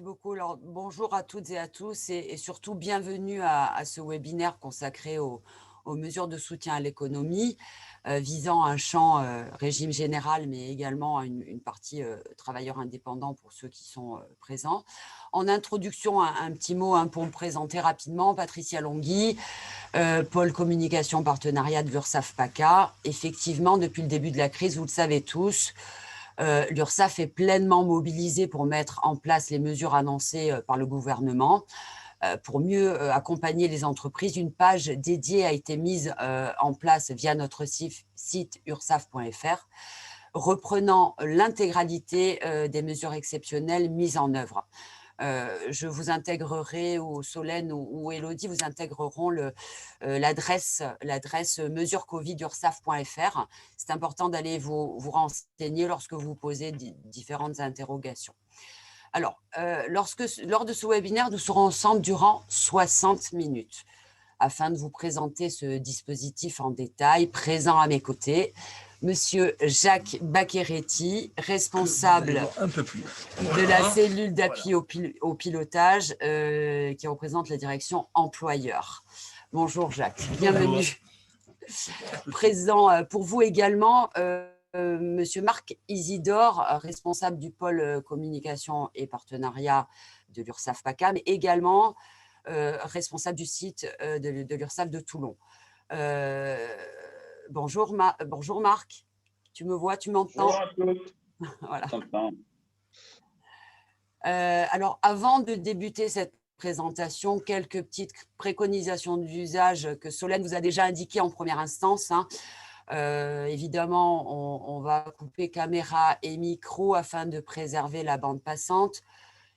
beaucoup. Alors, bonjour à toutes et à tous et surtout bienvenue à ce webinaire consacré aux mesures de soutien à l'économie visant un champ régime général, mais également une partie travailleurs indépendants pour ceux qui sont présents. En introduction, un petit mot pour me présenter rapidement. Patricia Longhi, pôle communication partenariat de l'URSSAF-PACA. Effectivement, depuis le début de la crise, vous le savez tous, l'URSSAF est pleinement mobilisée pour mettre en place les mesures annoncées par le gouvernement. Pour mieux accompagner les entreprises, une page dédiée a été mise en place via notre site ursaf.fr, reprenant l'intégralité des mesures exceptionnelles mises en œuvre. Je vous intégrerai, ou Solène ou Élodie vous intégreront l'adresse mesurescovid.ursaf.fr. C'est important d'aller vous renseigner lorsque vous posez différentes interrogations. Alors, lors de ce webinaire, nous serons ensemble durant 60 minutes afin de vous présenter ce dispositif en détail. Présent à mes côtés, Monsieur Jacques Baccheretti, responsable de la cellule d'appui au pilotage qui représente la direction employeur. Bonjour Jacques, bienvenue. Présent pour vous également, Monsieur Marc Isidore, responsable du pôle communication et partenariat de l'URSSAF-PACA, mais également responsable du site de l'URSSAF de Toulon. Bonjour Marc, tu me vois, tu m'entends? Bonjour à tous. Voilà. Alors, avant de débuter cette présentation, quelques petites préconisations d'usage que Solène vous a déjà indiquées en première instance. Évidemment, on va couper caméra et micro afin de préserver la bande passante.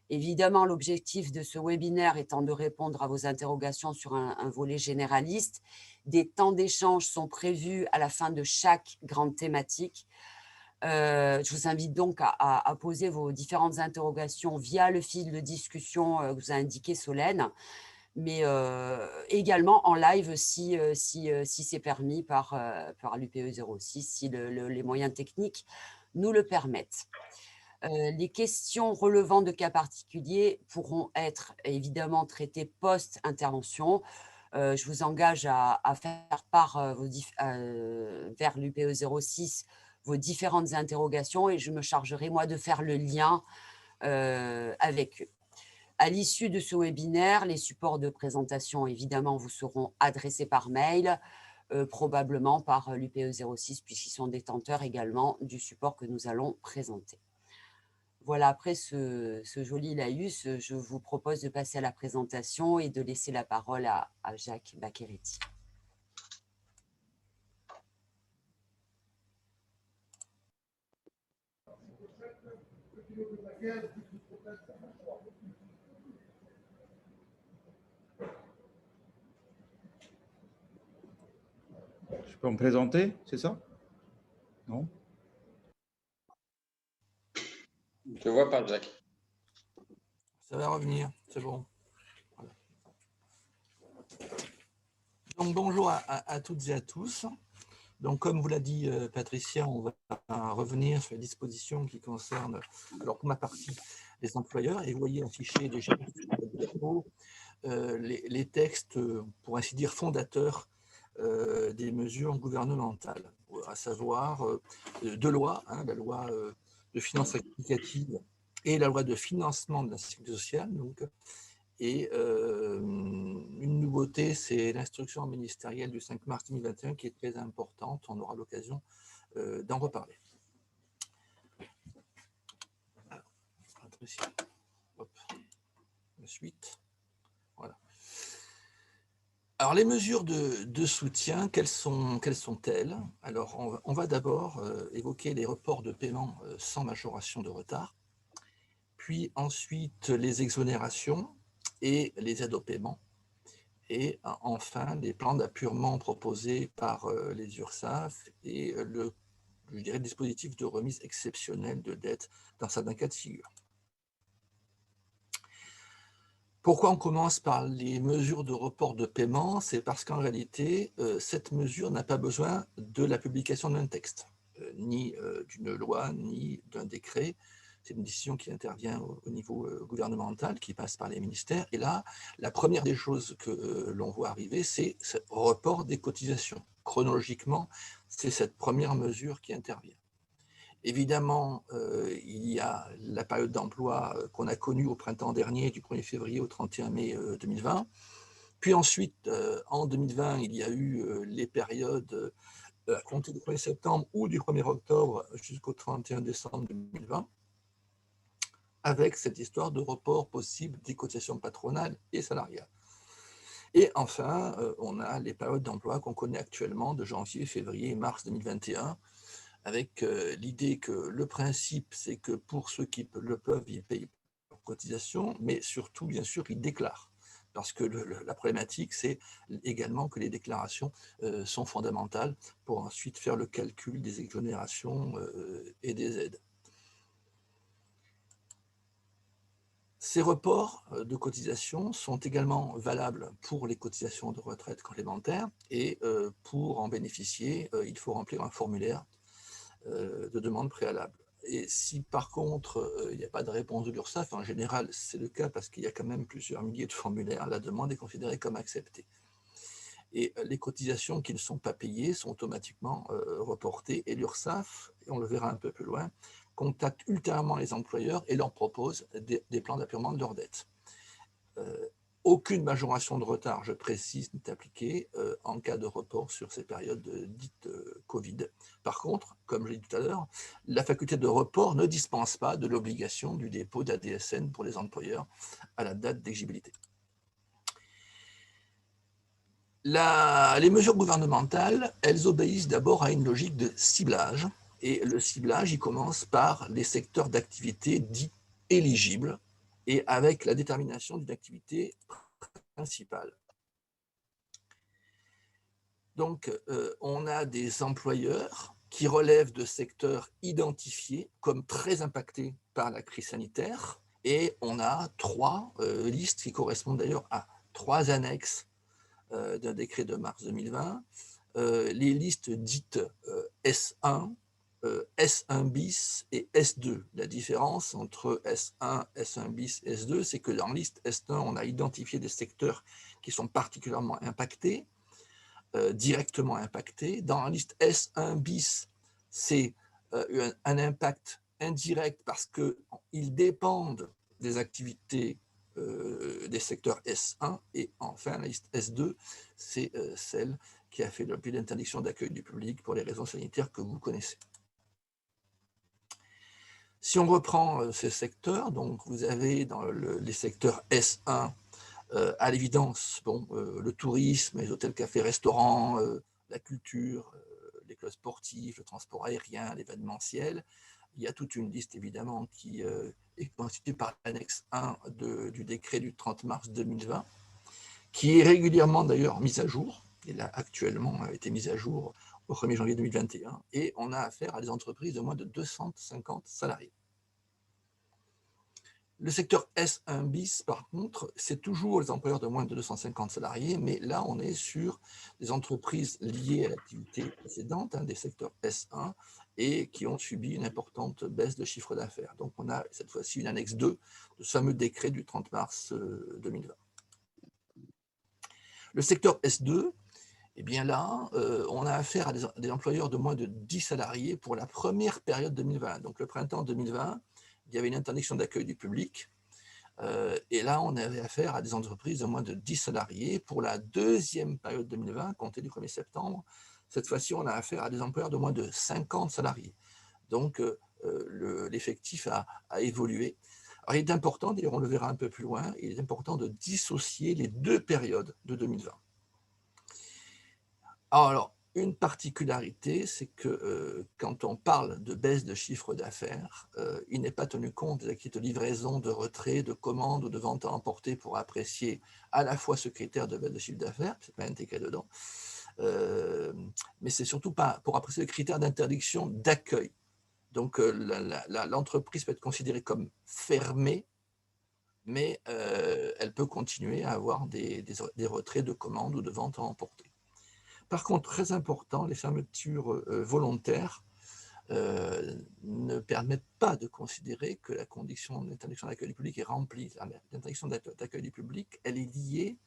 Évidemment, l'objectif de ce webinaire étant de répondre à vos interrogations sur un volet généraliste. Des temps d'échange sont prévus à la fin de chaque grande thématique. Je vous invite donc à poser vos différentes interrogations via le fil de discussion que vous a indiqué Solène, mais également en live si c'est permis par l'UPE 06, si les moyens techniques nous le permettent. Les questions relevant de cas particuliers pourront être évidemment traitées post-intervention. Je vous engage à faire part vers l'UPE 06 vos différentes interrogations et je me chargerai, moi, de faire le lien avec eux. À l'issue de ce webinaire, les supports de présentation, évidemment, vous seront adressés par mail, probablement par l'UPE 06, puisqu'ils sont détenteurs également du support que nous allons présenter. Voilà, après ce joli laïus, je vous propose de passer à la présentation et de laisser la parole à Jacques Baccheretti. Je peux me présenter, c'est ça? Non? Je ne te vois pas, Jacques. Ça va revenir, c'est bon. Voilà. Donc, bonjour à toutes et à tous. Donc, comme vous l'a dit Patricia, on va revenir sur les dispositions qui concernent, alors pour ma partie, les employeurs. Et vous voyez afficher déjà les textes, pour ainsi dire, fondateurs des mesures gouvernementales, à savoir deux lois, la loi de finances rectificative et la loi de financement de la sécurité sociale. Donc, et une nouveauté, c'est l'instruction ministérielle du 5 mars 2021 qui est très importante. On aura l'occasion d'en reparler. Alors, hop, la suite. Voilà. Alors, les mesures de soutien, quelles sont-elles? Alors, on va d'abord évoquer les reports de paiement sans majoration de retard, puis ensuite les exonérations et les aides au paiement, et enfin les plans d'appurement proposés par les URSSAF et le dispositif de remise exceptionnelle de dette dans certains cas de figure. Pourquoi on commence par les mesures de report de paiement? C'est parce qu'en réalité, cette mesure n'a pas besoin de la publication d'un texte, ni d'une loi, ni d'un décret. c'est une décision qui intervient au niveau gouvernemental, qui passe par les ministères. Et là, la première des choses que l'on voit arriver, c'est ce report des cotisations. Chronologiquement, c'est cette première mesure qui intervient. Évidemment, il y a la période d'emploi qu'on a connue au printemps dernier, du 1er février au 31 mai 2020. Puis ensuite, en 2020, il y a eu les périodes à compter du 1er septembre ou du 1er octobre jusqu'au 31 décembre 2020, avec cette histoire de report possible des cotisations patronales et salariales. Et enfin, on a les périodes d'emploi qu'on connaît actuellement de janvier, février et mars 2021, avec l'idée que le principe, c'est que pour ceux qui le peuvent, ils payent leurs cotisations, mais surtout, bien sûr, ils déclarent. Parce que la problématique, c'est également que les déclarations sont fondamentales pour ensuite faire le calcul des exonérations et des aides. Ces reports de cotisations sont également valables pour les cotisations de retraite complémentaires et pour en bénéficier, il faut remplir un formulaire de demande préalable. Et si par contre il n'y a pas de réponse de l'URSSAF, en général c'est le cas parce qu'il y a quand même plusieurs milliers de formulaires, la demande est considérée comme acceptée. Et les cotisations qui ne sont pas payées sont automatiquement reportées et l'URSSAF, et on le verra un peu plus loin, contacte ultérieurement les employeurs et leur propose des plans d'apurement de leurs dettes. Aucune majoration de retard, je précise, n'est appliquée en cas de report sur ces périodes dites Covid. Par contre, comme je l'ai dit tout à l'heure, la faculté de report ne dispense pas de l'obligation du dépôt d'ADSN pour les employeurs à la date d'exigibilité. Les mesures gouvernementales, elles obéissent d'abord à une logique de ciblage. Et le ciblage, il commence par les secteurs d'activité dits éligibles et avec la détermination d'une activité principale. Donc, on a des employeurs qui relèvent de secteurs identifiés comme très impactés par la crise sanitaire. Et on a 3 listes qui correspondent d'ailleurs à 3 annexes d'un décret de mars 2020, les listes dites S1, S1 bis et S2. La différence entre S1, S1 bis, S2, c'est que dans liste S1, on a identifié des secteurs qui sont particulièrement impactés, directement impactés. Dans la liste S1 bis, c'est un impact indirect parce qu'ils dépendent des activités des secteurs S1 et enfin la liste S2, c'est celle qui a fait l'objet d'interdiction d'accueil du public pour les raisons sanitaires que vous connaissez. Si on reprend ces secteurs, donc vous avez dans les secteurs S1, à l'évidence, le tourisme, les hôtels, cafés, restaurants, la culture, les clubs sportifs, le transport aérien, l'événementiel. Il y a toute une liste évidemment qui est constituée par l'annexe 1 du décret du 30 mars 2020, qui est régulièrement d'ailleurs mise à jour. Et là, actuellement, a été mise à jour au 1er janvier 2021. Et on a affaire à des entreprises de moins de 250 salariés. Le secteur S1 bis, par contre, c'est toujours les employeurs de moins de 250 salariés, mais là, on est sur des entreprises liées à l'activité précédente, des secteurs S1, et qui ont subi une importante baisse de chiffre d'affaires. Donc, on a cette fois-ci une annexe 2 de ce fameux décret du 30 mars 2020. Le secteur S2, eh bien là, on a affaire à des employeurs de moins de 10 salariés pour la première période 2020. Donc, le printemps 2020, il y avait une interdiction d'accueil du public. Et là, on avait affaire à des entreprises de moins de 10 salariés. Pour la deuxième période 2020, comptée du 1er septembre, cette fois-ci, on a affaire à des employeurs de moins de 50 salariés. Donc, l'effectif a évolué. Alors, il est important, d'ailleurs, on le verra un peu plus loin, il est important de dissocier les 2 périodes de 2020. Alors, une particularité, c'est que quand on parle de baisse de chiffre d'affaires, il n'est pas tenu compte des activités de livraison, de retrait, de commande ou de vente à emporter pour apprécier à la fois ce critère de baisse de chiffre d'affaires, ce n'est pas intégré dedans, mais c'est surtout pas pour apprécier le critère d'interdiction d'accueil. Donc l'entreprise peut être considérée comme fermée, mais elle peut continuer à avoir des retraits de commandes ou de vente à emporter. Par contre, très important, les fermetures volontaires ne permettent pas de considérer que la condition d'interdiction d'accueil du public est remplie. L'interdiction d'accueil du public, elle est liée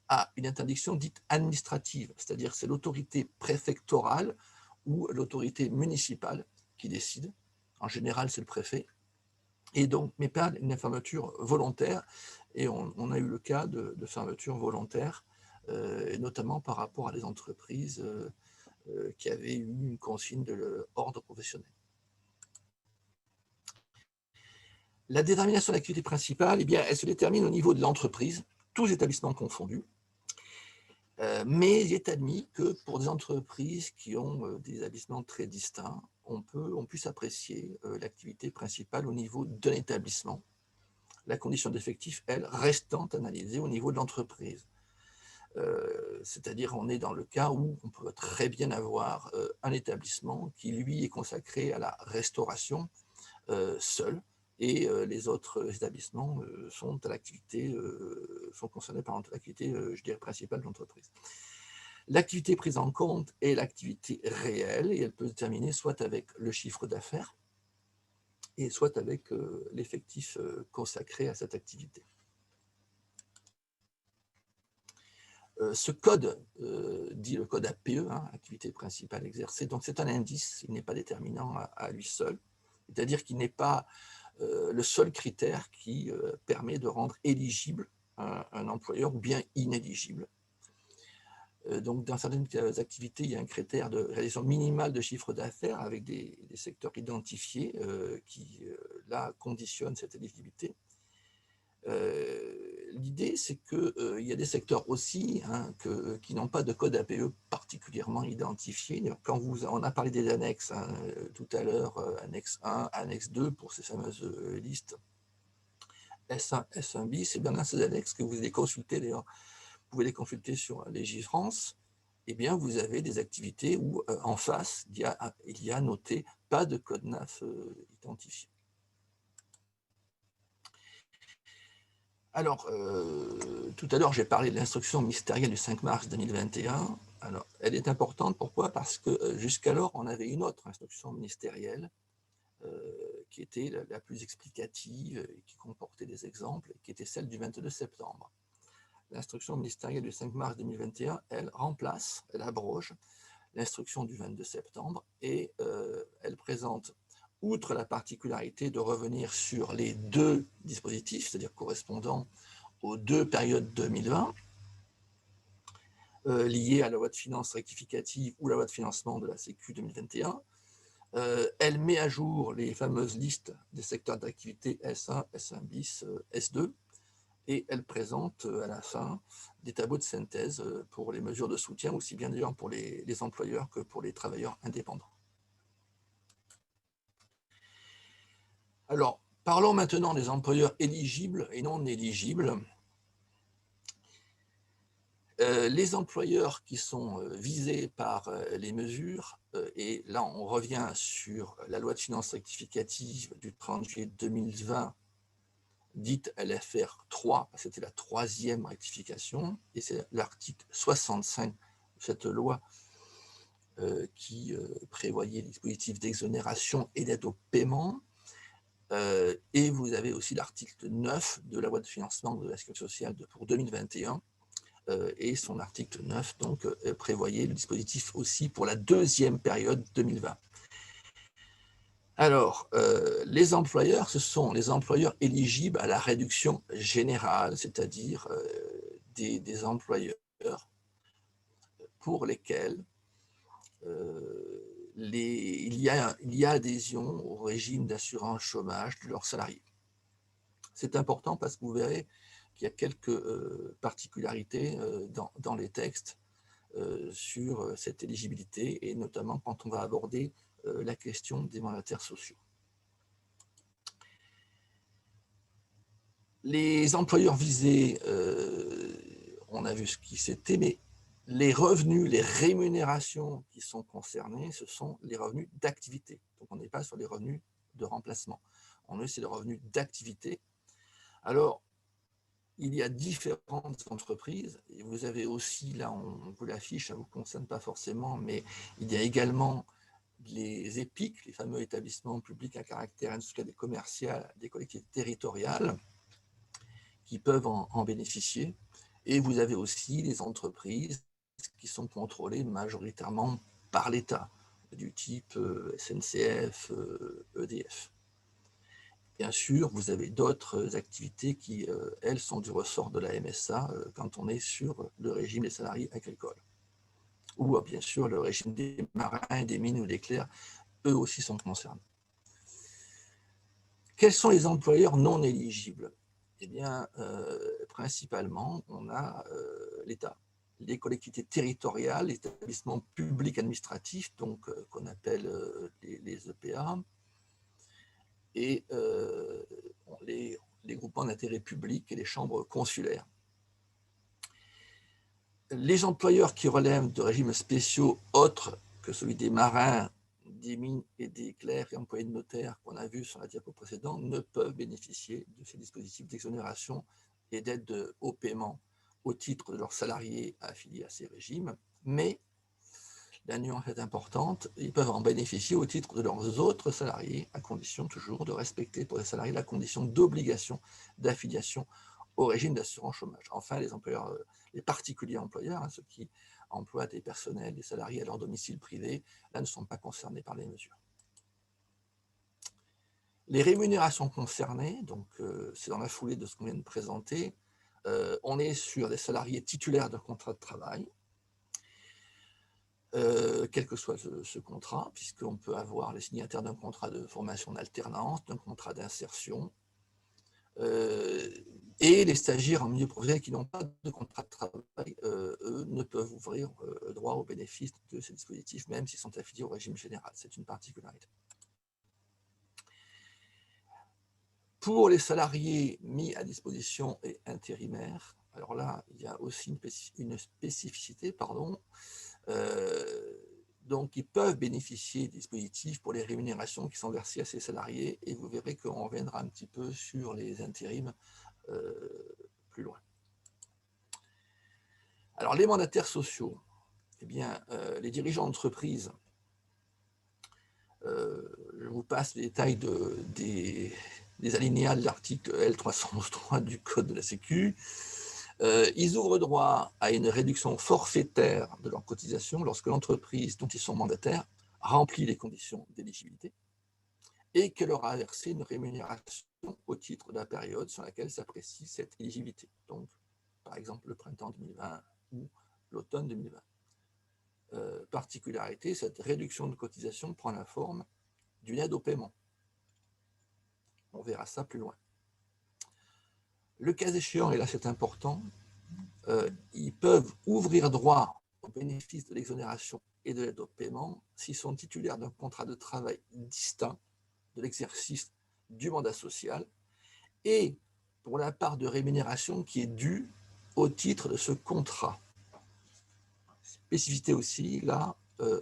à une interdiction dite administrative, c'est-à-dire c'est l'autorité préfectorale ou l'autorité municipale qui décide. En général, c'est le préfet. Et donc, mais pas une fermeture volontaire. Et on a eu le cas de fermeture volontaire, et notamment par rapport à des entreprises qui avaient eu une consigne de l'ordre professionnel. La détermination de l'activité principale, eh bien, elle se détermine au niveau de l'entreprise, tous établissements confondus. Mais il est admis que pour des entreprises qui ont des établissements très distincts, on puisse apprécier l'activité principale au niveau d'un établissement, la condition d'effectif, elle, restant analysée au niveau de l'entreprise. C'est-à-dire on est dans le cas où on peut très bien avoir un établissement qui, lui, est consacré à la restauration seul, et les autres établissements sont concernés par l'activité, je dirais, principale de l'entreprise. L'activité prise en compte est l'activité réelle, et elle peut se déterminer soit avec le chiffre d'affaires, et soit avec l'effectif consacré à cette activité. Ce code, dit le code APE, activité principale exercée, donc c'est un indice, il n'est pas déterminant à lui seul, c'est-à-dire qu'il n'est pas le seul critère qui permet de rendre éligible un employeur ou bien inéligible. Donc, dans certaines activités, il y a un critère de réalisation minimale de chiffre d'affaires avec des secteurs identifiés qui, là, conditionnent cette éligibilité. L'idée, c'est qu'il y a des secteurs aussi qui n'ont pas de code APE particulièrement identifié. Quand on a parlé des annexes tout à l'heure, annexe 1, annexe 2, pour ces fameuses listes S1, S1 bis, et bien dans ces annexes que vous allez consulter, d'ailleurs, vous pouvez les consulter sur Légifrance, eh bien vous avez des activités où en face, il y a noté pas de code NAF identifié. Alors, tout à l'heure, j'ai parlé de l'instruction ministérielle du 5 mars 2021. Alors, elle est importante, pourquoi? Parce que jusqu'alors, on avait une autre instruction ministérielle qui était la plus explicative, et qui comportait des exemples, qui était celle du 22 septembre. L'instruction ministérielle du 5 mars 2021, elle remplace, elle abroge l'instruction du 22 septembre, et elle présente, outre la particularité de revenir sur les deux dispositifs, c'est-à-dire correspondant aux deux périodes 2020, liées à la loi de finances rectificative ou la loi de financement de la Sécu 2021, elle met à jour les fameuses listes des secteurs d'activité S1, S1 bis, S2, et elle présente à la fin des tableaux de synthèse pour les mesures de soutien, aussi bien d'ailleurs pour les employeurs que pour les travailleurs indépendants. Alors, parlons maintenant des employeurs éligibles et non éligibles. Les employeurs qui sont visés par les mesures, et là on revient sur la loi de finances rectificative du 30 juillet 2020, dite LFR 3, c'était la troisième rectification, et c'est l'article 65 de cette loi qui prévoyait les dispositifs d'exonération et d'aide au paiement. Et vous avez aussi l'article 9 de la loi de financement de la Sécurité sociale pour 2021, et son article 9 donc, prévoyait le dispositif aussi pour la deuxième période 2020. Alors, les employeurs, ce sont les employeurs éligibles à la réduction générale, c'est-à-dire des employeurs pour lesquels il y a adhésion au régime d'assurance chômage de leurs salariés. C'est important parce que vous verrez qu'il y a quelques particularités dans les textes sur cette éligibilité, et notamment quand on va aborder la question des mandataires sociaux. Les employeurs visés, on a vu ce qui c'était, mais les revenus, les rémunérations qui sont concernées, ce sont les revenus d'activité. Donc on n'est pas sur les revenus de remplacement. On est sur les revenus d'activité. Alors, il y a différentes entreprises, et vous avez aussi, là on vous l'affiche, ça ne vous concerne pas forcément, mais il y a également les EPIC, les fameux établissements publics à caractère industriel et commercial des collectivités territoriales, qui peuvent en bénéficier. Et vous avez aussi les entreprises qui sont contrôlées majoritairement par l'État, du type SNCF, EDF. Bien sûr, vous avez d'autres activités qui, elles, sont du ressort de la MSA quand on est sur le régime des salariés agricoles. Ou bien sûr le régime des marins, des mines ou des clercs, eux aussi sont concernés. Quels sont les employeurs non éligibles? Eh bien, principalement, on a l'État, les collectivités territoriales, les établissements publics administratifs, donc qu'on appelle les EPA, et les groupements d'intérêt public et les chambres consulaires. Les employeurs qui relèvent de régimes spéciaux autres que celui des marins, des mines et des clercs et employés de notaire qu'on a vu sur la diapo précédente ne peuvent bénéficier de ces dispositifs d'exonération et d'aide au paiement au titre de leurs salariés affiliés à ces régimes, mais la nuance est importante, ils peuvent en bénéficier au titre de leurs autres salariés, à condition toujours de respecter pour les salariés la condition d'obligation d'affiliation au régime d'assurance chômage. Enfin, les employeurs, les particuliers employeurs, ceux qui emploient des personnels, des salariés à leur domicile privé, là ne sont pas concernés par les mesures. Les rémunérations concernées, donc c'est dans la foulée de ce qu'on vient de présenter, on est sur des salariés titulaires d'un contrat de travail, quel que soit ce contrat, puisqu'on peut avoir les signataires d'un contrat de formation d'alternance, d'un contrat d'insertion, et les stagiaires en milieu professionnel qui n'ont pas de contrat de travail, eux, ne peuvent ouvrir droit au bénéfice de ces dispositifs, même s'ils sont affiliés au régime général. C'est une particularité. Pour les salariés mis à disposition et intérimaires, alors là, il y a aussi une spécificité, donc ils peuvent bénéficier des dispositifs pour les rémunérations qui sont versées à ces salariés, et vous verrez qu'on reviendra un petit peu sur les intérims plus loin. Alors les mandataires sociaux, eh bien, les dirigeants d'entreprise, je vous passe les détails des alinéas de l'article L311.3 du Code de la Sécu. Ils ouvrent droit à une réduction forfaitaire de leur cotisation lorsque l'entreprise dont ils sont mandataires remplit les conditions d'éligibilité et qu'elle leur a versé une rémunération au titre de la période sur laquelle s'apprécie cette éligibilité. Donc, par exemple, le printemps 2020 ou l'automne 2020. Particularité, cette réduction de cotisation prend la forme d'une aide au paiement. On verra ça plus loin. Le cas échéant, et là c'est important, ils peuvent ouvrir droit au bénéfice de l'exonération et de l'aide au paiement s'ils sont titulaires d'un contrat de travail distinct de l'exercice du mandat social et pour la part de rémunération qui est due au titre de ce contrat. Spécificité aussi, là,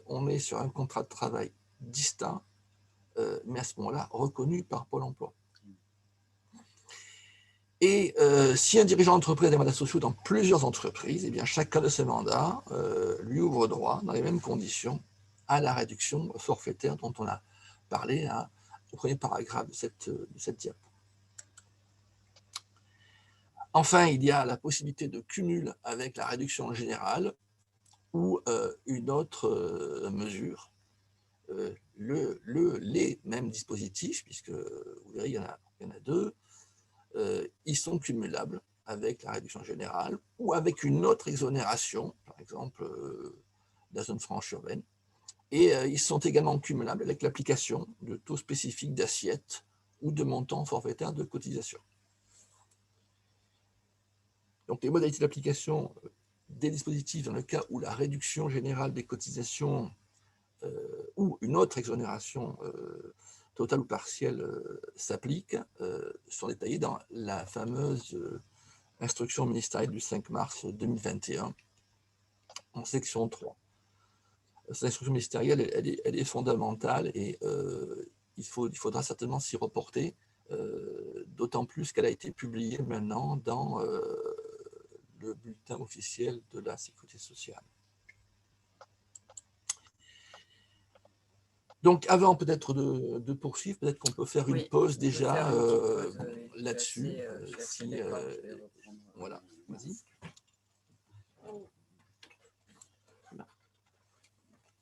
on est sur un contrat de travail distinct, mais à ce moment-là, reconnu par Pôle emploi. Et si un dirigeant d'entreprise a des mandats sociaux dans plusieurs entreprises, eh bien, chacun de ces mandats lui ouvre droit, dans les mêmes conditions, à la réduction forfaitaire dont on a parlé au premier paragraphe de cette diapo. Enfin, il y a la possibilité de cumul avec la réduction générale ou une autre mesure. Les mêmes dispositifs, puisque vous verrez, il y en a deux, ils sont cumulables avec la réduction générale ou avec une autre exonération, par exemple la zone franche urbaine, et ils sont également cumulables avec l'application de taux spécifiques d'assiette ou de montant forfaitaire de cotisation. Donc les modalités d'application des dispositifs dans le cas où la réduction générale des cotisations ou une autre exonération totale ou partielle s'applique sont détaillées dans la fameuse instruction ministérielle du 5 mars 2021 en section 3. Cette instruction ministérielle, elle est fondamentale et il faudra certainement s'y reporter, d'autant plus qu'elle a été publiée maintenant dans le bulletin officiel de la Sécurité sociale. Donc, avant peut-être de poursuivre, peut-être qu'on peut faire une Oui, pause on peut déjà faire une petite pause, là-dessus. je suis assez d'accord, je vais reprendre. Voilà, vas-y.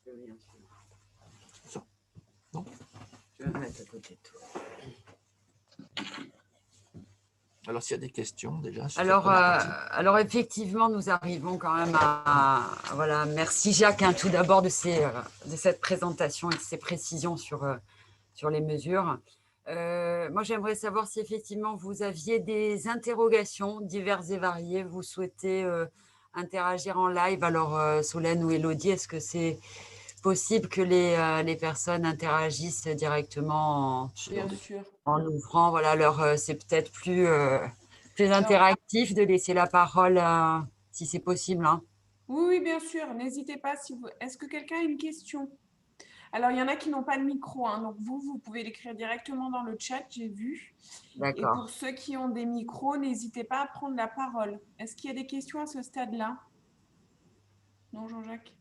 Oui, Ça. Non. je vais me mettre à côté de toi. Alors, s'il y a des questions déjà sur Alors, cette première partie. alors effectivement, nous arrivons quand même voilà. Merci Jacques, hein, tout d'abord de cette présentation et de ces précisions sur les mesures. Moi, j'aimerais savoir si effectivement vous aviez des interrogations diverses et variées. Vous souhaitez interagir en live. Alors, Solène ou Élodie, est-ce que c'est possible que les personnes interagissent directement Bien sûr. en ouvrant, voilà, c'est peut-être plus Alors, interactif de laisser la parole si c'est possible, hein. oui, oui, bien sûr. N'hésitez pas si vous. Est-ce que quelqu'un a une question? Alors, il y en a qui n'ont pas de micro, hein, donc vous pouvez l'écrire directement dans le chat, j'ai vu. Et D'accord. pour ceux qui ont des micros, n'hésitez pas à prendre la parole. Est-ce qu'il y a des questions à ce stade-là? Non, Jean-Jacques?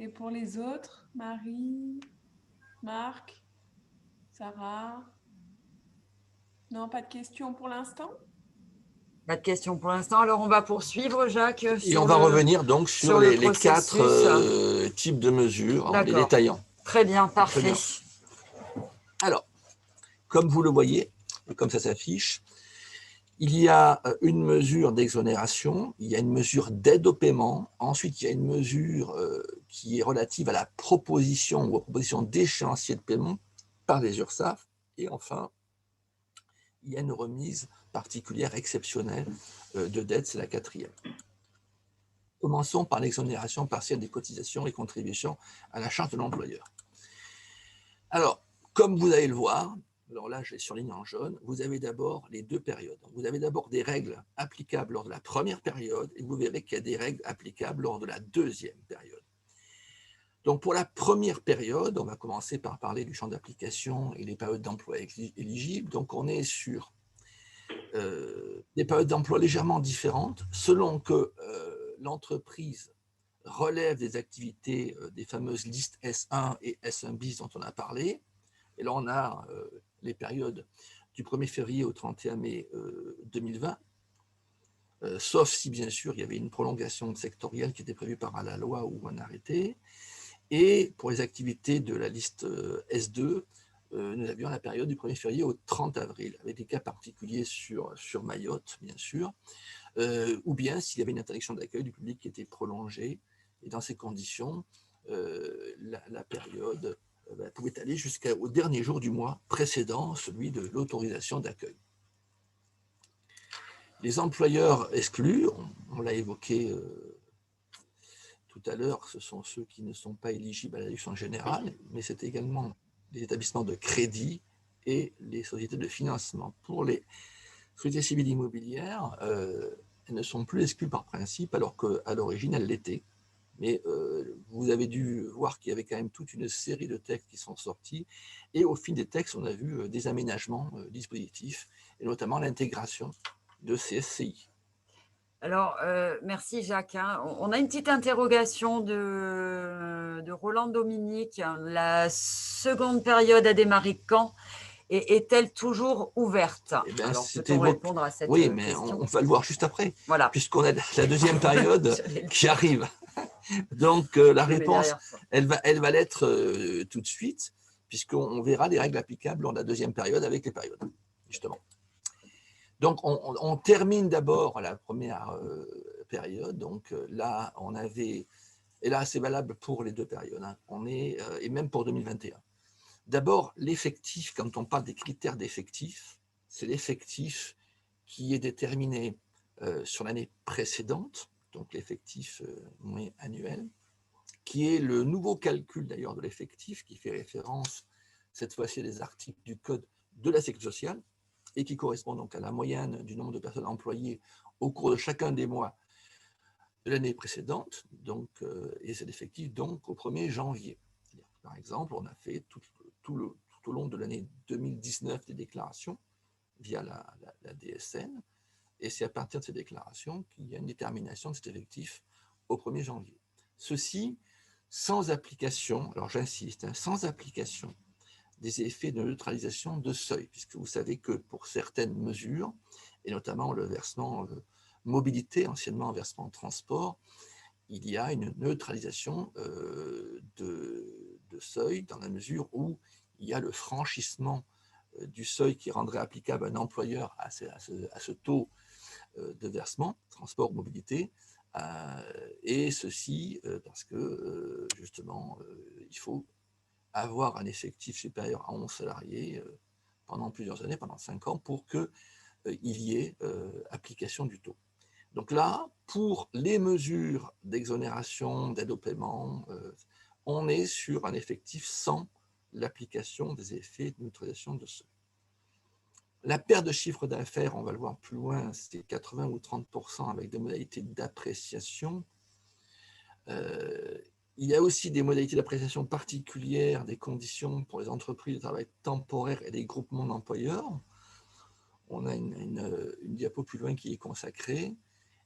Et pour les autres, Marie, Marc, Sarah? Non, pas de questions pour l'instant? Pas de questions pour l'instant. Alors, on va poursuivre, Jacques, Et on va revenir donc sur le les 4 processus. types de mesures en les D'accord. détaillant. Très bien, parfait. Très bien. Alors, comme vous le voyez, et comme ça s'affiche, il y a une mesure d'exonération, il y a une mesure d'aide au paiement, ensuite il y a une mesure qui est relative à la proposition ou aux propositions d'échéancier de paiement par les URSSAF, et enfin, il y a une remise particulière exceptionnelle de dette, c'est la 4e. Commençons par l'exonération partielle des cotisations et contributions à la charge de l'employeur. Alors, comme vous allez le voir, alors là, je l'ai surligné en jaune, vous avez d'abord les 2 périodes. Vous avez d'abord des règles applicables lors de la première période et vous verrez qu'il y a des règles applicables lors de la deuxième période. Donc, pour la première période, on va commencer par parler du champ d'application et les périodes d'emploi éligibles. Donc, on est sur des périodes d'emploi légèrement différentes selon que l'entreprise relève des activités des fameuses listes S1 et S1 bis dont on a parlé. Et là, on a les périodes du 1er février au 31 mai 2020, sauf si, bien sûr, il y avait une prolongation sectorielle qui était prévue par la loi ou un arrêté. Et pour les activités de la liste S2, nous avions la période du 1er février au 30 avril, avec des cas particuliers sur Mayotte, bien sûr, ou bien s'il y avait une interdiction d'accueil du public qui était prolongée. Et dans ces conditions, la période pouvait aller jusqu'au dernier jour du mois précédent, celui de l'autorisation d'accueil. Les employeurs exclus, on l'a évoqué tout à l'heure, ce sont ceux qui ne sont pas éligibles à la déduction générale, mais c'est également les établissements de crédit et les sociétés de financement. Pour les sociétés civiles immobilières, elles ne sont plus exclues par principe, alors qu'à l'origine, elles l'étaient. Mais vous avez dû voir qu'il y avait quand même toute une série de textes qui sont sortis. Et au fil des textes, on a vu des aménagements dispositifs, et notamment l'intégration de CSCI. Alors, merci Jacques, hein. On a une petite interrogation de Roland Dominique. La seconde période a démarré quand et est-elle toujours ouverte? Eh bien, Alors, c'était peut-on répondre à cette Oui, mais question? on va le voir juste après, Voilà. puisqu'on a la deuxième période J'allais le qui dire. arrive. Donc, la Je le mets réponse, derrière toi. elle va l'être tout de suite, puisqu'on verra les règles applicables lors de la deuxième période avec les périodes, justement. Donc, on termine d'abord la première période. Donc, là, on avait, et là, c'est valable pour les 2 périodes, hein. On est, et même pour 2021. D'abord, l'effectif, quand on parle des critères d'effectif, c'est l'effectif qui est déterminé sur l'année précédente, donc l'effectif annuel, qui est le nouveau calcul d'ailleurs de l'effectif, qui fait référence cette fois-ci à des articles du Code de la Sécurité sociale, et qui correspond donc à la moyenne du nombre de personnes employées au cours de chacun des mois de l'année précédente, donc, et c'est l'effectif donc au 1er janvier. Par exemple, on a fait tout au long de l'année 2019 des déclarations via la DSN, et c'est à partir de ces déclarations qu'il y a une détermination de cet effectif au 1er janvier. Ceci sans application, alors j'insiste, hein, sans application des effets de neutralisation de seuil, puisque vous savez que pour certaines mesures, et notamment le versement mobilité, anciennement versement transport, il y a une neutralisation de seuil dans la mesure où il y a le franchissement du seuil qui rendrait applicable un employeur à ce taux de versement, transport, mobilité, et ceci parce que justement, il faut avoir un effectif supérieur à 11 salariés pendant plusieurs années, pendant 5 ans, pour qu'il y ait application du taux. Donc là, pour les mesures d'exonération, d'aide au paiement, on est sur un effectif sans l'application des effets de neutralisation de seuil. La perte de chiffre d'affaires, on va le voir plus loin, c'est 80 ou 30% avec des modalités d'appréciation. Il y a aussi des modalités d'appréciation particulières des conditions pour les entreprises de travail temporaire et les groupements d'employeurs. On a une diapo plus loin qui est consacrée.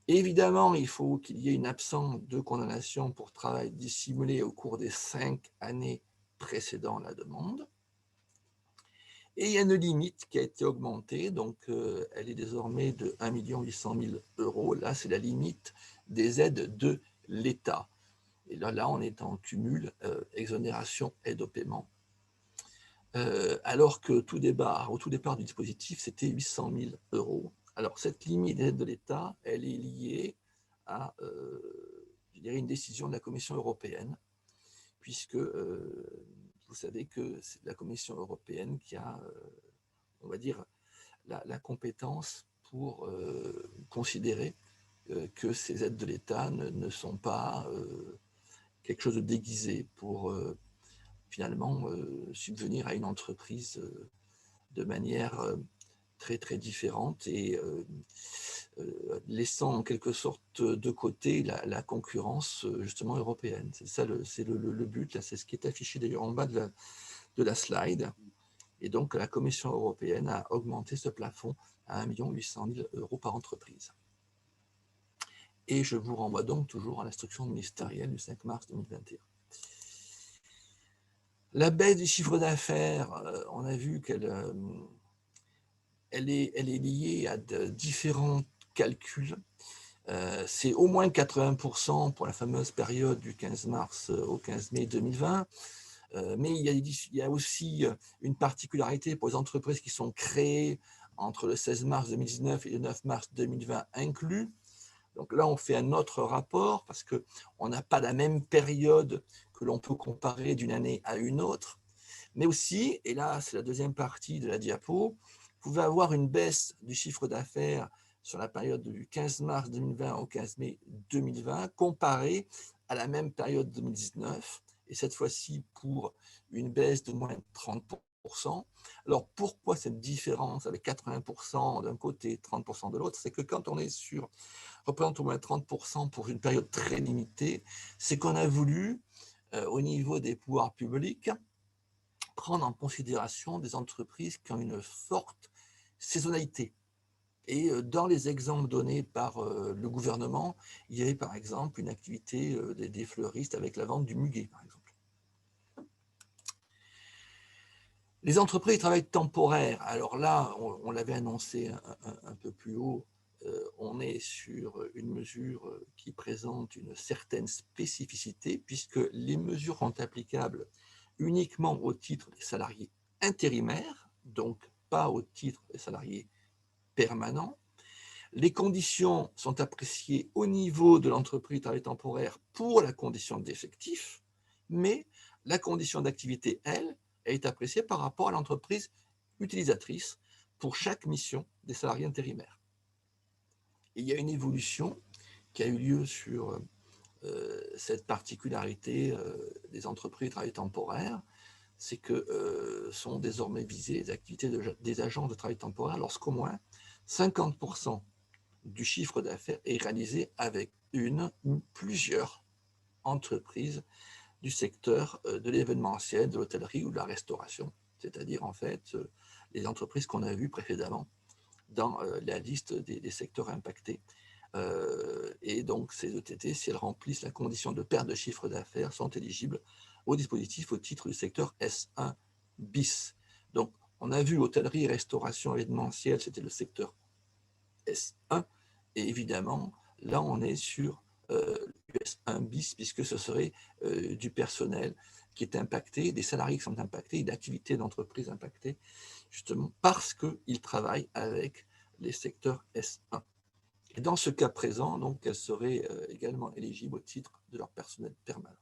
Évidemment, il faut qu'il y ait une absence de condamnation pour travail dissimulé au cours des 5 années précédant la demande. Et il y a une limite qui a été augmentée, donc elle est désormais de 1 800 000 €. Là, c'est la limite des aides de l'État. Et là, on est en cumul exonération, aide au paiement. Alors que au tout départ du dispositif, c'était 800 000 €. Alors, cette limite d'aide de l'État, elle est liée à une décision de la Commission européenne, puisque vous savez que c'est la Commission européenne qui a, on va dire, la compétence pour considérer que ces aides de l'État ne sont pas quelque chose de déguisé pour finalement subvenir à une entreprise de manière très très différente et laissant en quelque sorte de côté la concurrence justement européenne. C'est ça, c'est le but, là, c'est ce qui est affiché d'ailleurs en bas de la slide. Et donc la Commission européenne a augmenté ce plafond à 1 800 000 € par entreprise. Et je vous renvoie donc toujours à l'instruction ministérielle du 5 mars 2021. La baisse du chiffre d'affaires, on a vu qu'elle elle est liée à différents calculs. C'est au moins 80% pour la fameuse période du 15 mars au 15 mai 2020. Mais il y a aussi une particularité pour les entreprises qui sont créées entre le 16 mars 2019 et le 9 mars 2020 inclus. Donc là, on fait un autre rapport parce qu'on n'a pas la même période que l'on peut comparer d'une année à une autre. Mais aussi, et là, c'est la deuxième partie de la diapo, vous pouvez avoir une baisse du chiffre d'affaires sur la période du 15 mars 2020 au 15 mai 2020 comparée à la même période 2019. Et cette fois-ci pour une baisse de moins de 30%. Alors pourquoi cette différence avec 80% d'un côté et 30% de l'autre? C'est que quand on est sur représente au moins 30% pour une période très limitée, c'est qu'on a voulu, au niveau des pouvoirs publics, prendre en considération des entreprises qui ont une forte saisonnalité. Et dans les exemples donnés par le gouvernement, il y avait par exemple une activité des fleuristes avec la vente du muguet, par exemple. Les entreprises de travail temporaire, alors là, on l'avait annoncé un peu plus haut, on est sur une mesure qui présente une certaine spécificité, puisque les mesures sont applicables uniquement au titre des salariés intérimaires, donc pas au titre des salariés permanents. Les conditions sont appréciées au niveau de l'entreprise de travail temporaire pour la condition d'effectif, mais la condition d'activité, elle, est appréciée par rapport à l'entreprise utilisatrice pour chaque mission des salariés intérimaires. Et il y a une évolution qui a eu lieu sur cette particularité des entreprises de travail temporaire, c'est que sont désormais visées les activités des agences de travail temporaire lorsqu'au moins 50% du chiffre d'affaires est réalisé avec une ou plusieurs entreprises du secteur de l'événementiel, de l'hôtellerie ou de la restauration, c'est-à-dire en fait les entreprises qu'on a vues précédemment dans la liste des secteurs impactés Et donc, ces ETT, si elles remplissent la condition de perte de chiffre d'affaires, sont éligibles au dispositif au titre du secteur S1 bis. Donc, on a vu hôtellerie, restauration, événementielle, c'était le secteur S1. Et évidemment, là, on est sur S1 bis, puisque ce serait du personnel qui est impacté, des salariés qui sont impactés, d'activités d'entreprise impactées, justement parce qu'ils travaillent avec les secteurs S1. Et dans ce cas présent, donc, elles seraient également éligibles au titre de leur personnel permanent.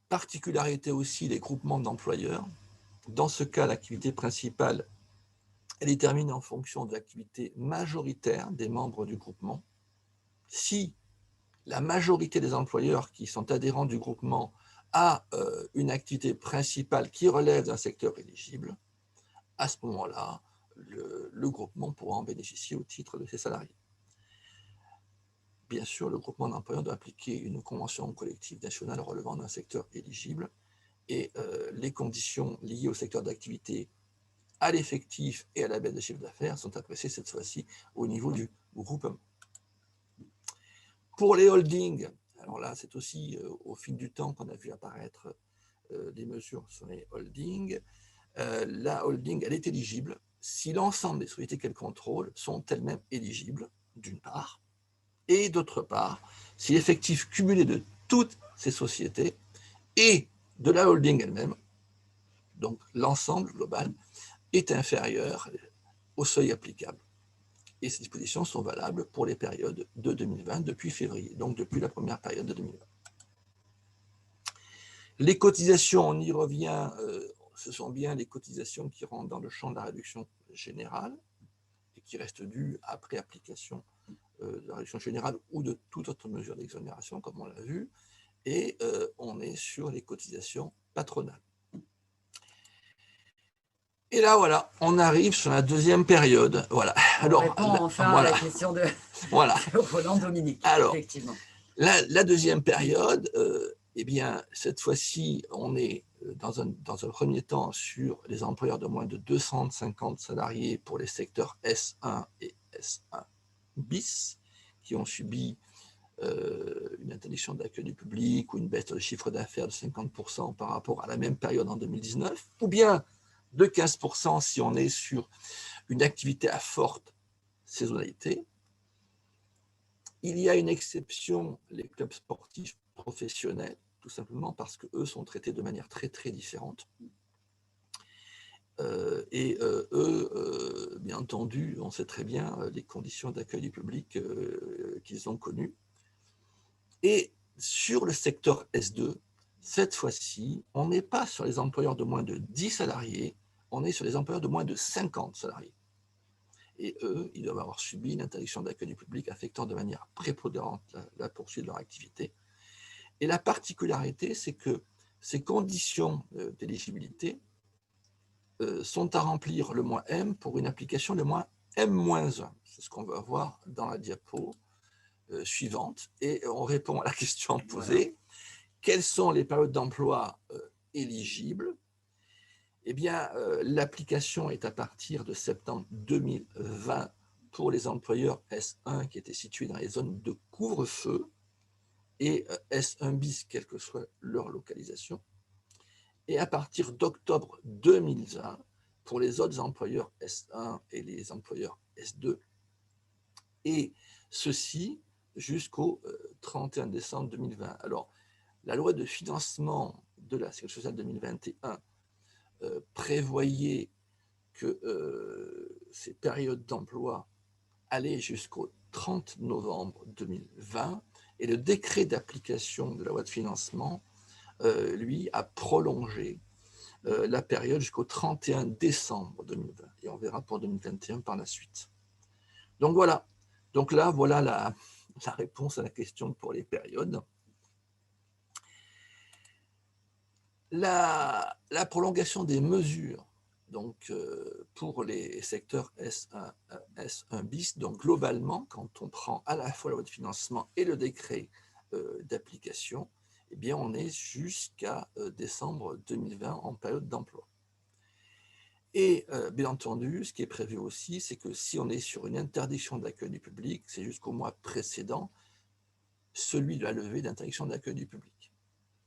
Particularité aussi des groupements d'employeurs. Dans ce cas, l'activité principale est déterminée en fonction de l'activité majoritaire des membres du groupement. Si la majorité des employeurs qui sont adhérents du groupement a une activité principale qui relève d'un secteur éligible, à ce moment-là, le groupement pourra en bénéficier au titre de ses salariés. Bien sûr, le groupement d'employeurs doit appliquer une convention collective nationale relevant d'un secteur éligible et les conditions liées au secteur d'activité, à l'effectif et à la baisse de chiffre d'affaires sont appréciées cette fois-ci au niveau du groupement. Pour les holdings, alors là, c'est aussi au fil du temps qu'on a vu apparaître des mesures sur les holdings. La holding, elle est éligible si l'ensemble des sociétés qu'elle contrôle sont elles-mêmes éligibles, d'une part, et d'autre part, si l'effectif cumulé de toutes ces sociétés et de la holding elle-même, donc l'ensemble global, est inférieur au seuil applicable. Et ces dispositions sont valables pour les périodes de 2020 depuis février, donc depuis la première période de 2020. Les cotisations, on y revient, ce sont bien les cotisations qui rentrent dans le champ de la réduction générale et qui restent dues après application de la réduction générale ou de toute autre mesure d'exonération, comme on l'a vu, et on est sur les cotisations patronales. Et là, voilà, on arrive sur la deuxième période. Voilà. Alors, on répond enfin voilà. à la question de voilà. Roland Dominique. Alors, effectivement. La deuxième période, eh bien, cette fois-ci, on est dans un premier temps sur les employeurs de moins de 250 salariés pour les secteurs S1 et S1 bis, qui ont subi une interdiction d'accueil du public ou une baisse de chiffre d'affaires de 50% par rapport à la même période en 2019, ou bien de 15% si on est sur une activité à forte saisonnalité. Il y a une exception, les clubs sportifs professionnels, tout simplement parce qu'eux sont traités de manière très, très différente. Eux, bien entendu, on sait très bien les conditions d'accueil du public qu'ils ont connues. Et sur le secteur S2, cette fois-ci, on n'est pas sur les employeurs de moins de 10 salariés, on est sur les employeurs de moins de 50 salariés. Et eux, ils doivent avoir subi une interdiction d'accueil du public affectant de manière prépondérante la poursuite de leur activité. Et la particularité, c'est que ces conditions d'éligibilité sont à remplir le moins M pour une application le moins M-1. C'est ce qu'on va voir dans la diapo suivante. Et on répond à la question posée. Voilà. Quelles sont les périodes d'emploi éligibles ? Eh bien, l'application est à partir de septembre 2020 pour les employeurs S1 qui étaient situés dans les zones de couvre-feu et S1 bis, quelle que soit leur localisation. Et à partir d'octobre 2020 pour les autres employeurs S1 et les employeurs S2. Et ceci jusqu'au 31 décembre 2020. Alors, la loi de financement de la Sécurité sociale 2021 prévoyait que ces périodes d'emploi allaient jusqu'au 30 novembre 2020 et le décret d'application de la loi de financement, lui, a prolongé la période jusqu'au 31 décembre 2020. Et on verra pour 2021 par la suite. Donc voilà. Donc là, voilà la réponse à la question pour les périodes. La prolongation des mesures donc, pour les secteurs S1 bis, donc globalement, quand on prend à la fois la loi de financement et le décret d'application, eh bien, on est jusqu'à décembre 2020 en période d'emploi. Et bien entendu, ce qui est prévu aussi, c'est que si on est sur une interdiction d'accueil du public, c'est jusqu'au mois précédent celui de la levée d'interdiction d'accueil du public,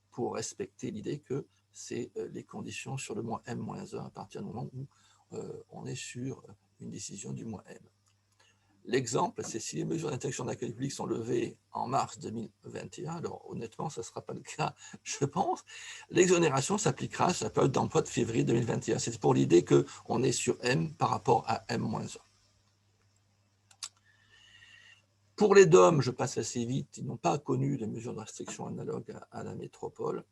pour respecter l'idée que c'est les conditions sur le mois M-1 à partir du moment où on est sur une décision du mois M. L'exemple, c'est si les mesures d'interdiction d'accueil public sont levées en mars 2021, alors honnêtement, ça ne sera pas le cas, je pense. L'exonération s'appliquera sur la période d'emploi de février 2021. C'est pour l'idée qu'on est sur M par rapport à M-1. Pour les DOM, je passe assez vite, ils n'ont pas connu de mesures de restriction analogues à la métropole.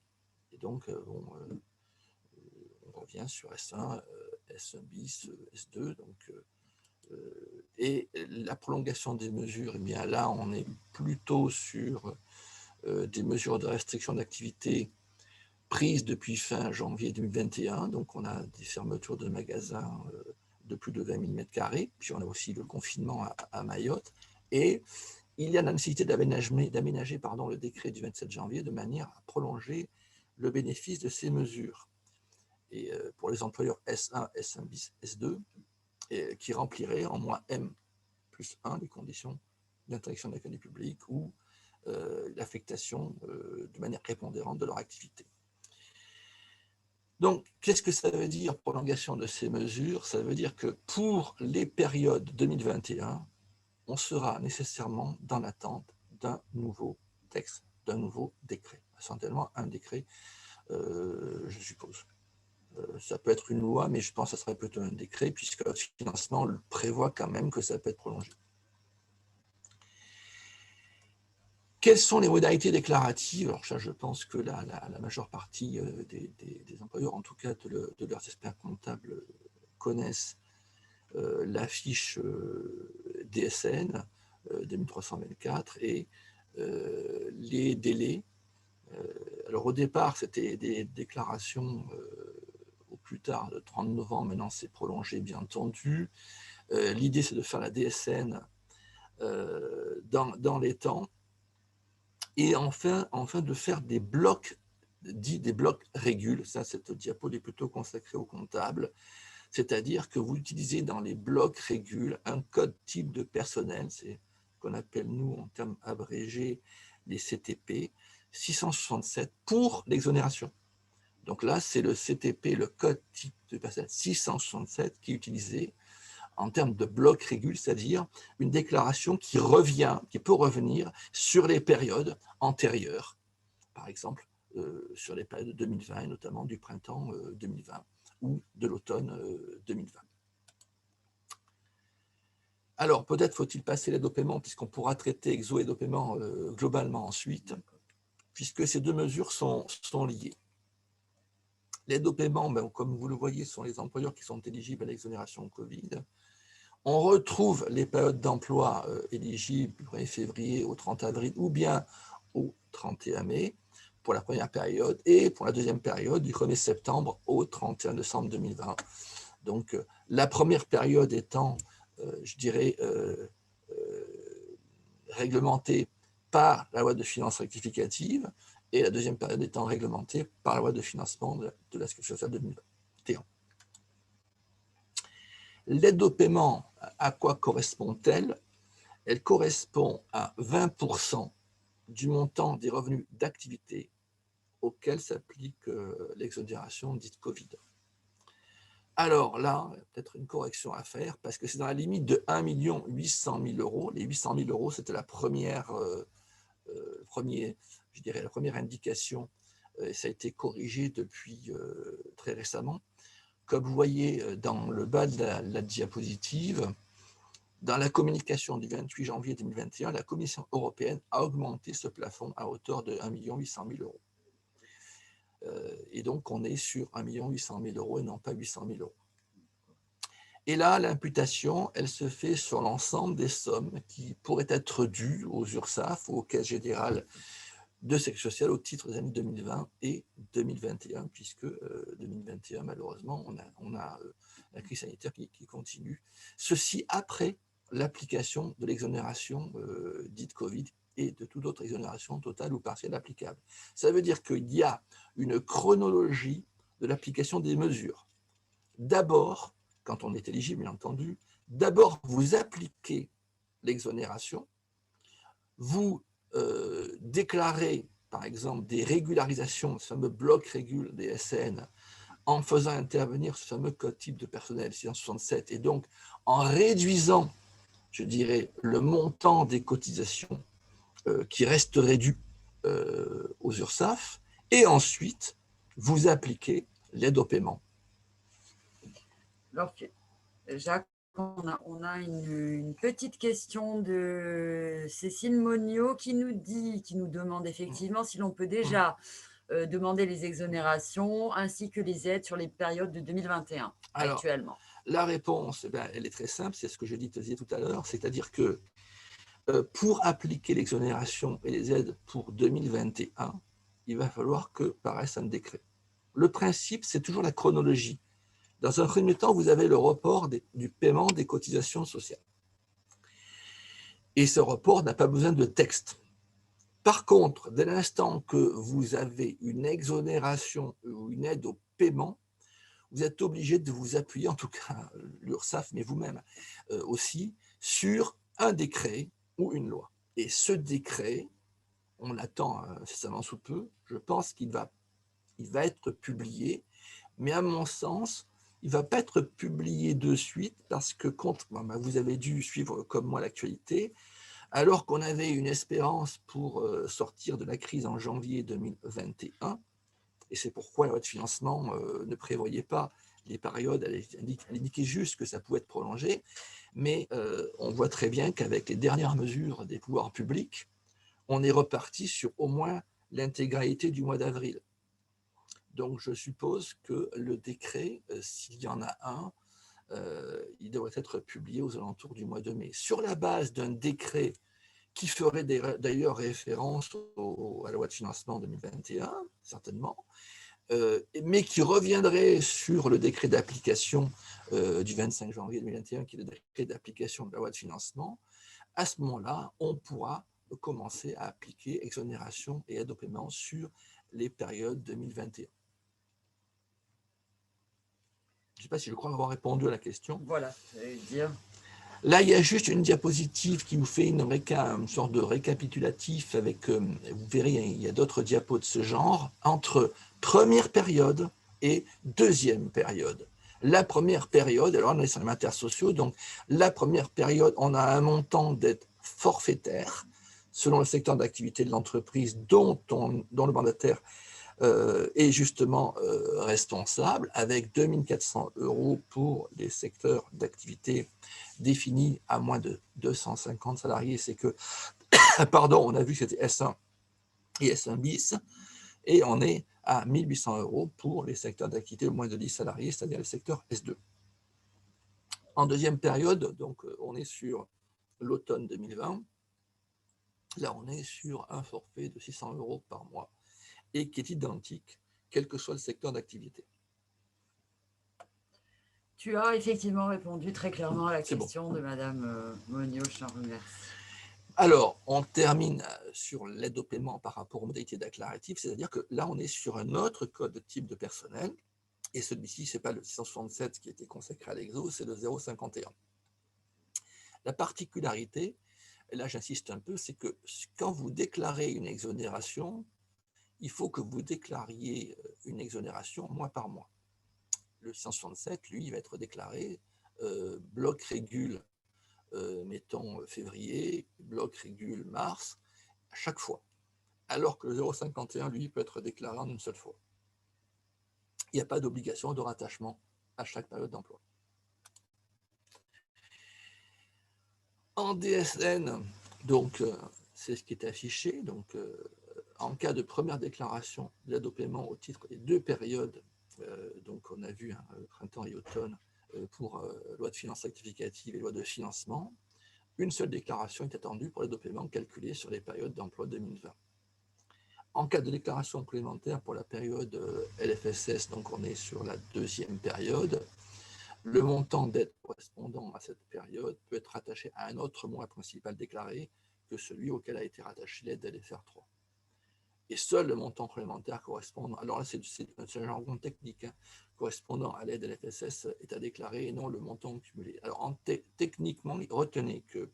Et donc, on revient sur S1, S1 bis, S2. Donc, et la prolongation des mesures, eh bien là, on est plutôt sur des mesures de restriction d'activité prises depuis fin janvier 2021. Donc, on a des fermetures de magasins de plus de 20 000 m², puis on a aussi le confinement à Mayotte. Et il y a la nécessité d'aménager le décret du 27 janvier de manière à prolonger le bénéfice de ces mesures. Et pour les employeurs S1, S1 bis, S2, qui rempliraient en mois M+1 les conditions d'interdiction d'accueil du public ou l'affectation de manière prépondérante de leur activité. Donc, qu'est-ce que ça veut dire, prolongation de ces mesures? Ça veut dire que pour les périodes 2021, on sera nécessairement dans l'attente d'un nouveau texte, d'un nouveau décret. Essentiellement un décret, je suppose. Ça peut être une loi, mais je pense que ça serait plutôt un décret, puisque le financement prévoit quand même que ça peut être prolongé. Quelles sont les modalités déclaratives? Alors ça, je pense que la majeure partie des employeurs, en tout cas de leurs experts comptables, connaissent la fiche DSN 2324 et les délais. Alors au départ, c'était des déclarations au plus tard le 30 novembre, maintenant c'est prolongé bien entendu. L'idée c'est de faire la DSN dans les temps et enfin de faire des blocs, dits des blocs régules. Ça, cette diapo est plutôt consacrée aux comptables. C'est-à-dire que vous utilisez dans les blocs régules un code type de personnel, c'est ce qu'on appelle nous en termes abrégés les CTP, 667 pour l'exonération. Donc là, c'est le CTP, le code type de personnel 667 qui est utilisé en termes de bloc régule, c'est-à-dire une déclaration qui peut revenir sur les périodes antérieures, par exemple sur les périodes de 2020 et notamment du printemps 2020 ou de l'automne 2020. Alors, peut-être faut-il passer l'aide au paiement, puisqu'on pourra traiter exo-aide au paiement globalement ensuite, puisque ces deux mesures sont liées. L'aide au paiement, comme vous le voyez, sont les employeurs qui sont éligibles à l'exonération Covid. On retrouve les périodes d'emploi éligibles du 1er février au 30 avril ou bien au 31 mai pour la première période et pour la deuxième période du 1er septembre au 31 décembre 2020. Donc la première période étant, je dirais, réglementée par la loi de finances rectificative et la deuxième période étant réglementée par la loi de financement de la Sécurité sociale 2021. L'aide au paiement, à quoi correspond-elle? Elle correspond à 20% du montant des revenus d'activité auquel s'applique l'exonération dite Covid. Alors là, il y a peut-être une correction à faire parce que c'est dans la limite de 1 800 000 euros. Les 800 000 euros, c'était la première indication. Et ça a été corrigé depuis très récemment. Comme vous voyez dans le bas de la diapositive, dans la communication du 28 janvier 2021, la Commission européenne a augmenté ce plafond à hauteur de 1 800 000 euros. Et donc, on est sur 1 800 000 euros et non pas 800 000 euros. Et là, l'imputation, elle se fait sur l'ensemble des sommes qui pourraient être dues aux URSSAF ou aux caisses générales de sécurité sociale au titre des années 2020 et 2021, puisque 2021, malheureusement, on a la crise sanitaire qui continue. Ceci après l'application de l'exonération dite Covid et de toute autre exonération totale ou partielle applicable. Ça veut dire qu'il y a une chronologie de l'application des mesures. d'abord, quand on est éligible, bien entendu, d'abord vous appliquez l'exonération, vous déclarez, par exemple, des régularisations, ce fameux bloc régule des SN, en faisant intervenir ce fameux code type de personnel 667, et donc en réduisant, je dirais, le montant des cotisations qui resterait dû aux URSSAF, et ensuite, vous appliquez l'aide au paiement. Alors, Jacques, on a une petite question de Cécile Monniot qui nous demande effectivement si l'on peut déjà demander les exonérations ainsi que les aides sur les périodes de 2021 actuellement. La réponse, elle est très simple, c'est ce que je disais tout à l'heure, c'est-à-dire que pour appliquer l'exonération et les aides pour 2021, il va falloir que paraisse un décret. Le principe, c'est toujours la chronologie. Dans un premier temps, vous avez le report du paiement des cotisations sociales. Et ce report n'a pas besoin de texte. Par contre, dès l'instant que vous avez une exonération ou une aide au paiement, vous êtes obligé de vous appuyer, en tout cas l'URSSAF, mais vous-même aussi, sur un décret ou une loi. Et ce décret, on l'attend incessamment sous peu, je pense qu'il va être publié, mais à mon sens, il ne va pas être publié de suite parce que vous avez dû suivre comme moi l'actualité, alors qu'on avait une espérance pour sortir de la crise en janvier 2021, et c'est pourquoi la loi de financement ne prévoyait pas les périodes, elle indiquait juste que ça pouvait être prolongé, mais on voit très bien qu'avec les dernières mesures des pouvoirs publics, on est reparti sur au moins l'intégralité du mois d'avril. Donc je suppose que le décret, s'il y en a un, il devrait être publié aux alentours du mois de mai. Sur la base d'un décret qui ferait d'ailleurs référence à la loi de financement 2021, certainement, mais qui reviendrait sur le décret d'application du 25 janvier 2021, qui est le décret d'application de la loi de financement. À ce moment-là, on pourra commencer à appliquer exonération et aide au paiement sur les périodes 2021. Je ne sais pas si je crois avoir répondu à la question. Voilà, j'allais dire. Là, il y a juste une diapositive qui vous fait une sorte de récapitulatif avec, vous verrez, il y a d'autres diapos de ce genre, entre première période et deuxième période. La première période, alors on est sur les matières sociaux, donc la première période, on a un montant d'aide forfaitaire selon le secteur d'activité de l'entreprise dont le mandataire est justement responsable, avec 2 400 € pour les secteurs d'activité définis à moins de 250 salariés. C'est que, pardon, on a vu que c'était S1 et S1 bis, et on est à 1 800 € pour les secteurs d'activité de moins de 10 salariés, c'est-à-dire le secteur S2. En deuxième période, donc on est sur l'automne 2020. Là, on est sur un forfait de 600 € par mois et qui est identique, quel que soit le secteur d'activité. Tu as effectivement répondu très clairement à la question bon. de Madame Monniot, je t'en remercie. Alors, on termine sur l'aide au paiement par rapport aux modalités déclaratives, c'est-à-dire que là, on est sur un autre code de type de personnel, et celui-ci, ce n'est pas le 667 qui était consacré à l'exo, c'est le 051. La particularité, et là j'insiste un peu, c'est que quand vous déclarez une exonération, il faut que vous déclariez une exonération mois par mois. Le 667, lui, il va être déclaré bloc régule, mettons février, bloc régule mars, à chaque fois. Alors que le 051, lui, peut être déclaré en une seule fois. Il n'y a pas d'obligation de rattachement à chaque période d'emploi. En DSN, donc, c'est ce qui est affiché. Donc, en cas de première déclaration d'aide au paiement au titre des 2 périodes, donc on a vu printemps et automne pour loi de finances rectificative et loi de financement, une seule déclaration est attendue pour l'aide au paiement calculée sur les périodes d'emploi 2020. En cas de déclaration complémentaire pour la période LFSS, donc on est sur la deuxième période, le montant d'aide correspondant à cette période peut être rattaché à un autre mois principal déclaré que celui auquel a été rattaché l'aide LFR3. et seul le montant complémentaire correspondant, alors là c'est un jargon technique, hein, correspondant à l'aide LFSS est à déclarer et non le montant cumulé. Alors techniquement, retenez que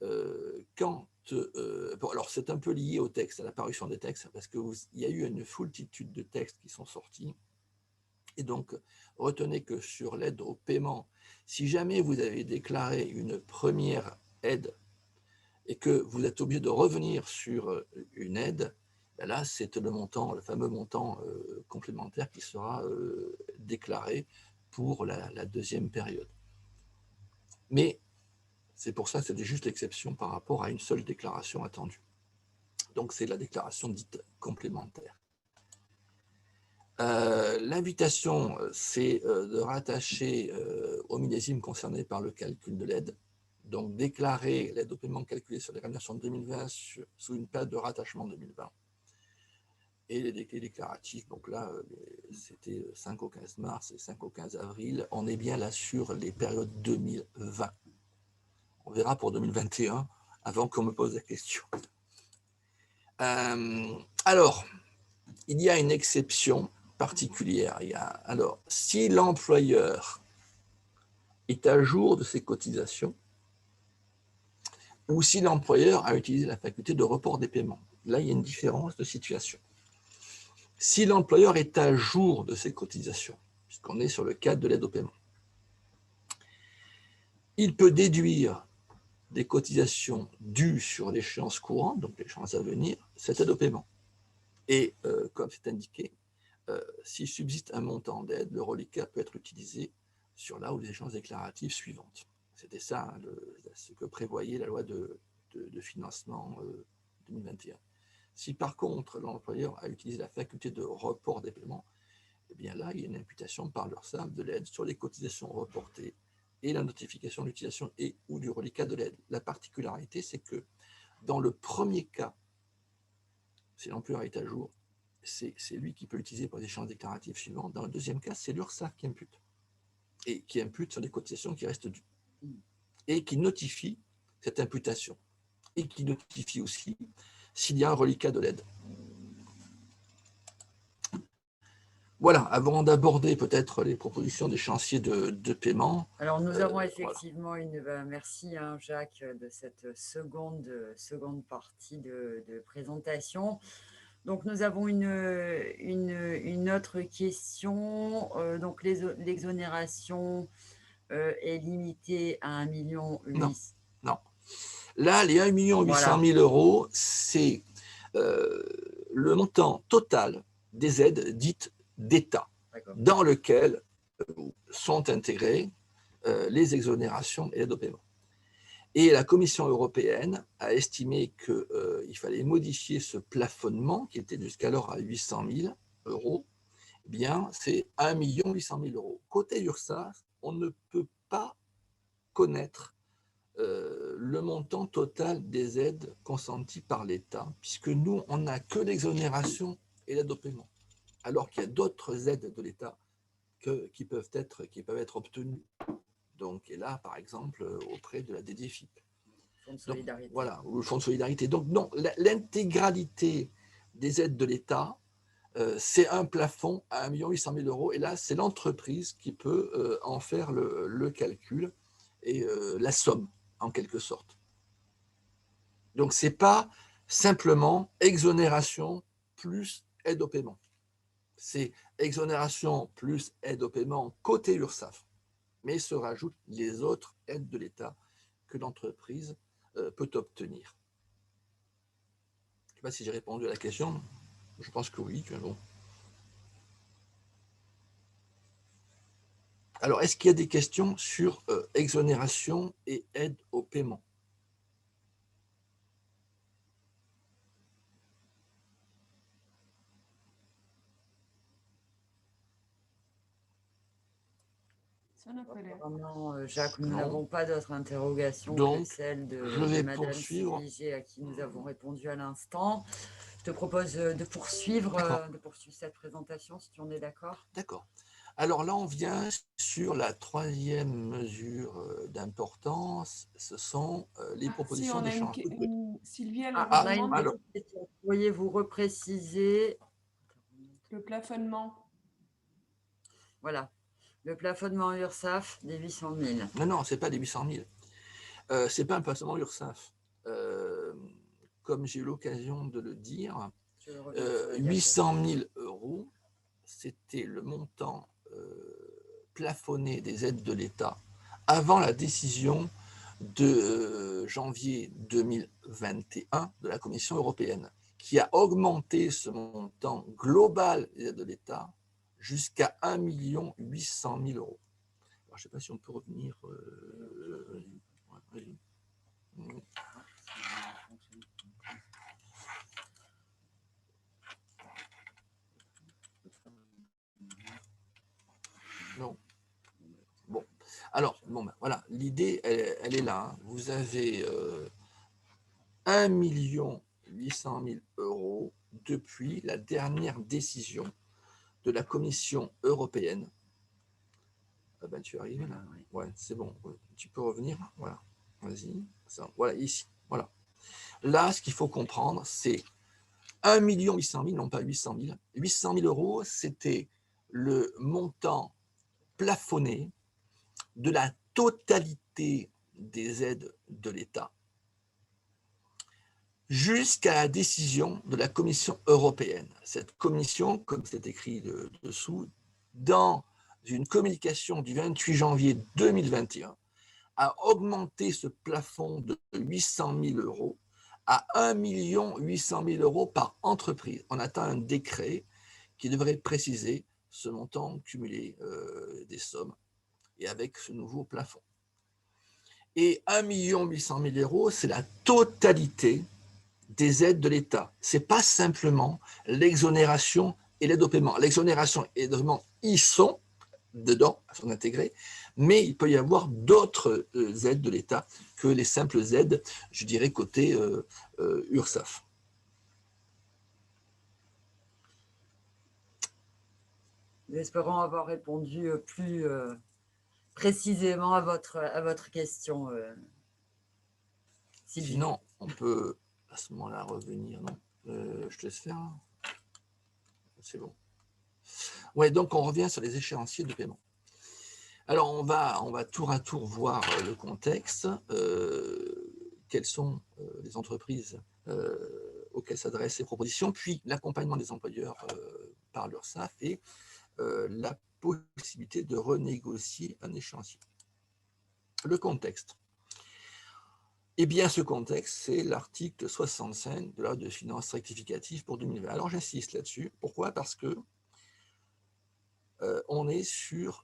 alors c'est un peu lié au texte, à l'apparition des textes, parce qu'il y a eu une foultitude de textes qui sont sortis. Et donc, retenez que sur l'aide au paiement, si jamais vous avez déclaré une première aide et que vous êtes obligé de revenir sur une aide, ben là, c'est le montant, le fameux montant complémentaire qui sera déclaré pour la deuxième période. Mais c'est pour ça que c'était juste l'exception par rapport à une seule déclaration attendue. Donc, c'est la déclaration dite complémentaire. L'invitation, c'est de rattacher au millésime concerné par le calcul de l'aide. Donc, déclarer l'aide au paiement calculée sur les rémunérations de 2020 sous une période de rattachement 2020. Et les déclaratifs, donc là, c'était 5 au 15 mars et 5 au 15 avril. On est bien là sur les périodes 2020. On verra pour 2021 avant qu'on me pose la question. Alors, il y a une exception particulière. Alors, si l'employeur est à jour de ses cotisations ou si l'employeur a utilisé la faculté de report des paiements, là, il y a une différence de situation. Si l'employeur est à jour de ses cotisations, puisqu'on est sur le cadre de l'aide au paiement, il peut déduire des cotisations dues sur l'échéance courante, donc l'échéance à venir, cette aide au paiement. Et comme c'est indiqué, s'il subsiste un montant d'aide, le reliquat peut être utilisé sur là ou les échéances déclaratives suivantes. C'était ça, hein, ce que prévoyait la loi de financement 2021. Si par contre l'employeur a utilisé la faculté de report des paiements, eh bien là, il y a une imputation par l'URSSAF de l'aide sur les cotisations reportées et la notification de l'utilisation et ou du reliquat de l'aide. La particularité, c'est que dans le premier cas, si l'employeur est à jour, c'est lui qui peut l'utiliser pour les échéances déclaratives suivantes. Dans le deuxième cas, c'est l'URSSAF qui impute. Et qui impute sur les cotisations qui restent dues. Et qui notifie cette imputation. Et qui notifie aussi s'il y a un reliquat de l'aide. Voilà, avant d'aborder peut-être les propositions des chantiers de paiement. Alors, nous avons effectivement voilà. Merci hein, Jacques de cette seconde partie de présentation. Donc, nous avons une autre question. Donc, l'exonération est limitée à 1 million. Non. Là, les 1 800 000 euros, c'est le montant total des aides dites d'État, dans lequel sont intégrées les exonérations et l'aide au paiement. Et la Commission européenne a estimé qu'il fallait modifier ce plafonnement qui était jusqu'alors à 800 000 euros. Eh bien, c'est 1 800 000 euros. Côté URSSAF, on ne peut pas connaître le montant total des aides consenties par l'État, puisque nous, on n'a que l'exonération et l'aide au paiement, alors qu'il y a d'autres aides de l'État qui peuvent être obtenues. Donc, et là, par exemple, auprès de la DDFIP. Fonds de solidarité. Donc, voilà, ou le Fonds de solidarité. Donc, non, l'intégralité des aides de l'État, c'est un plafond à 1 800 000 euros. Et là, c'est l'entreprise qui peut en faire le calcul et la somme, en quelque sorte. Donc, ce n'est pas simplement exonération plus aide au paiement. C'est exonération plus aide au paiement côté URSSAF. Mais se rajoutent les autres aides de l'État que l'entreprise peut obtenir. Je ne sais pas si j'ai répondu à la question. Je pense que oui. Mais bon. Alors, est-ce qu'il y a des questions sur exonération et aide au paiement? Vraiment, Jacques, nous n'avons pas d'autres interrogations que celle de Madame Siviger à qui nous avons répondu à l'instant. Je te propose de poursuivre cette présentation, si tu en es d'accord. D'accord. Alors là, on vient sur la troisième mesure d'importance, ce sont les Si propositions on a d'échange. Sylvie, elle Ah, vous on a une demande alors. petite question. Pourriez-vous repréciser, le plafonnement. voilà, le plafonnement URSSAF des 800 000? Non, ce n'est pas des 800 000. Ce n'est pas un plafonnement URSSAF. Comme j'ai eu l'occasion de le dire, Je reviens sur la 800 000 euros, c'était le montant plafonné des aides de l'État avant la décision de janvier 2021 de la Commission européenne, qui a augmenté ce montant global des aides de l'État jusqu'à 1 800 000 euros. Alors, je ne sais pas si on peut revenir. Non. Bon. Alors, bon, ben, voilà, l'idée, elle est là. Hein. Vous avez 1 800 000 euros depuis la dernière décision de la Commission européenne. Ah ben, tu arrives là. Ouais, c'est bon. Tu peux revenir. Voilà. Vas-y. Voilà, ici. Voilà. Là, ce qu'il faut comprendre, c'est 1 800 000, non pas 800 000. 800 000 euros, c'était le montant plafonné de la totalité des aides de l'État jusqu'à la décision de la Commission européenne. Cette commission, comme c'est écrit dessous, dans une communication du 28 janvier 2021, a augmenté ce plafond de 800 000 euros à 1 800 000 euros par entreprise. On attend un décret qui devrait préciser ce montant cumulé des sommes et avec ce nouveau plafond. Et 1 800 000 euros, c'est la totalité des aides de l'État. Ce n'est pas simplement l'exonération et l'aide au paiement. L'exonération et l'aide au paiement, ils sont dedans, elles sont intégrées, mais il peut y avoir d'autres aides de l'État que les simples aides, je dirais, côté URSSAF. Nous espérons avoir répondu plus précisément à votre question. Sylvie. Sinon, on peut à ce moment-là revenir. Non, je te laisse faire. C'est bon. Ouais, donc on revient sur les échéanciers de paiement. Alors, on va tour à tour voir le contexte. Quelles sont les entreprises auxquelles s'adressent ces propositions, puis l'accompagnement des employeurs par l'URSSAF et la possibilité de renégocier un échéancier. Le contexte. Eh bien, ce contexte, c'est l'article 65 de la loi de finances rectificative pour 2020. Alors, j'insiste là-dessus. Pourquoi? Parce que on est sur